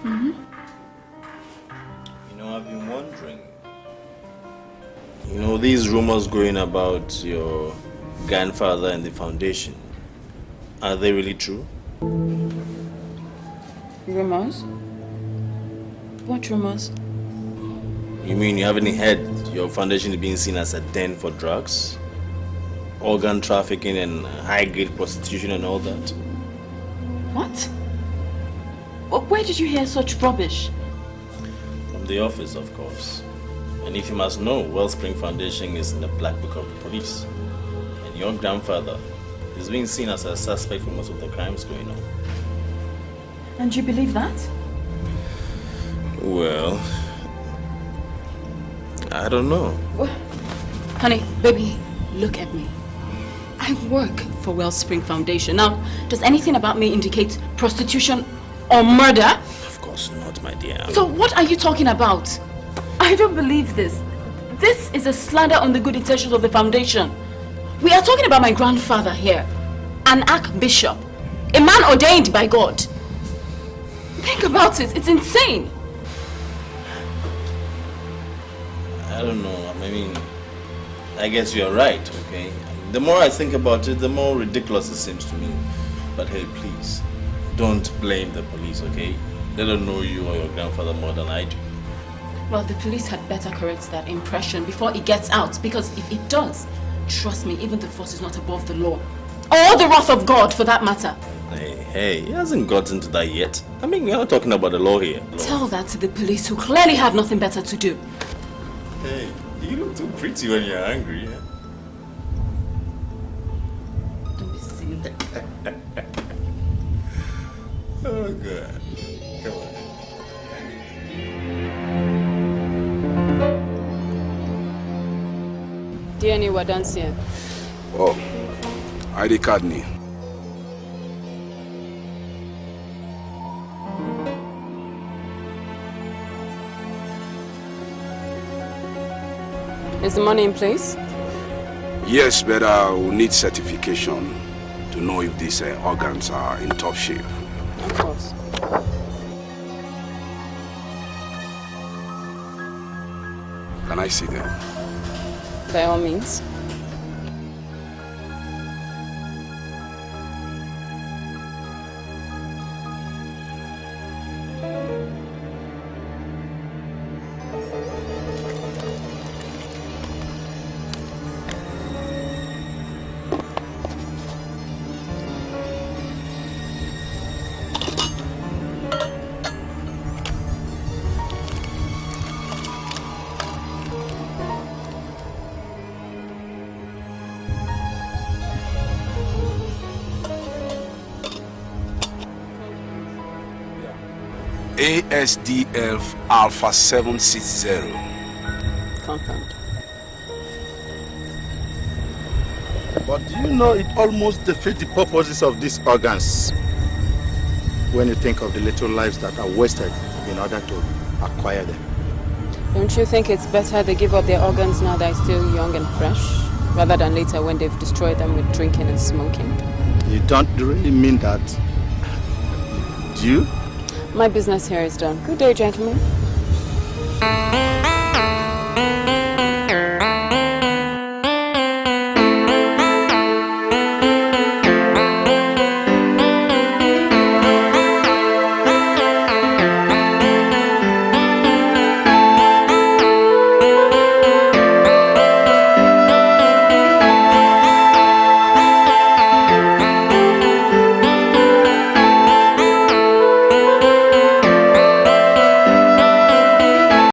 Mm-hmm. You know, I've been wondering. You know, these rumors going about your grandfather and the foundation, are they really true? Rumors? What rumors? You mean you haven't heard your foundation is being seen as a den for drugs, organ trafficking and high-grade prostitution and all that? What? Where did you hear such rubbish? From the office, of course. And if you must know, Wellspring Foundation is in the black book of the police. And your grandfather is being seen as a suspect for most of the crimes going on. And you believe that? Well, I don't know. Well, honey, baby, look at me. I work for Wellspring Foundation. Now, does anything about me indicate prostitution or murder? Of course not, my dear. So what are you talking about? I don't believe this. This is a slander on the good intentions of the foundation. We are talking about my grandfather here, an archbishop, a man ordained by God. Think about it, it's insane. I don't know. I mean, I guess you're right, okay? The more I think about it, the more ridiculous it seems to me. But hey, please, don't blame the police, okay? They don't know you or your grandfather more than I do. Well, the police had better correct that impression before it gets out, because if it does, trust me, even the force is not above the law. Or the wrath of God, for that matter. Hey, he hasn't gotten to that yet. I mean, we're not talking about the law here. Tell that to the police, who clearly have nothing better to do. Hey, you look too pretty when you're angry. Yeah? Don't be silly. Oh, God. Come on. DNA Wadansia. Oh, ID card ni. Is the money in place? Yes, but I will need certification to know if these organs are in top shape. Of course. Can I see them? By all means. ASDF Alpha 760. Confirmed. But do you know it almost defeats the purposes of these organs when you think of the little lives that are wasted in order to acquire them? Don't you think it's better they give up their organs now they're still young and fresh, rather than later when they've destroyed them with drinking and smoking? You don't really mean that, do you? My business here is done. Good day, gentlemen.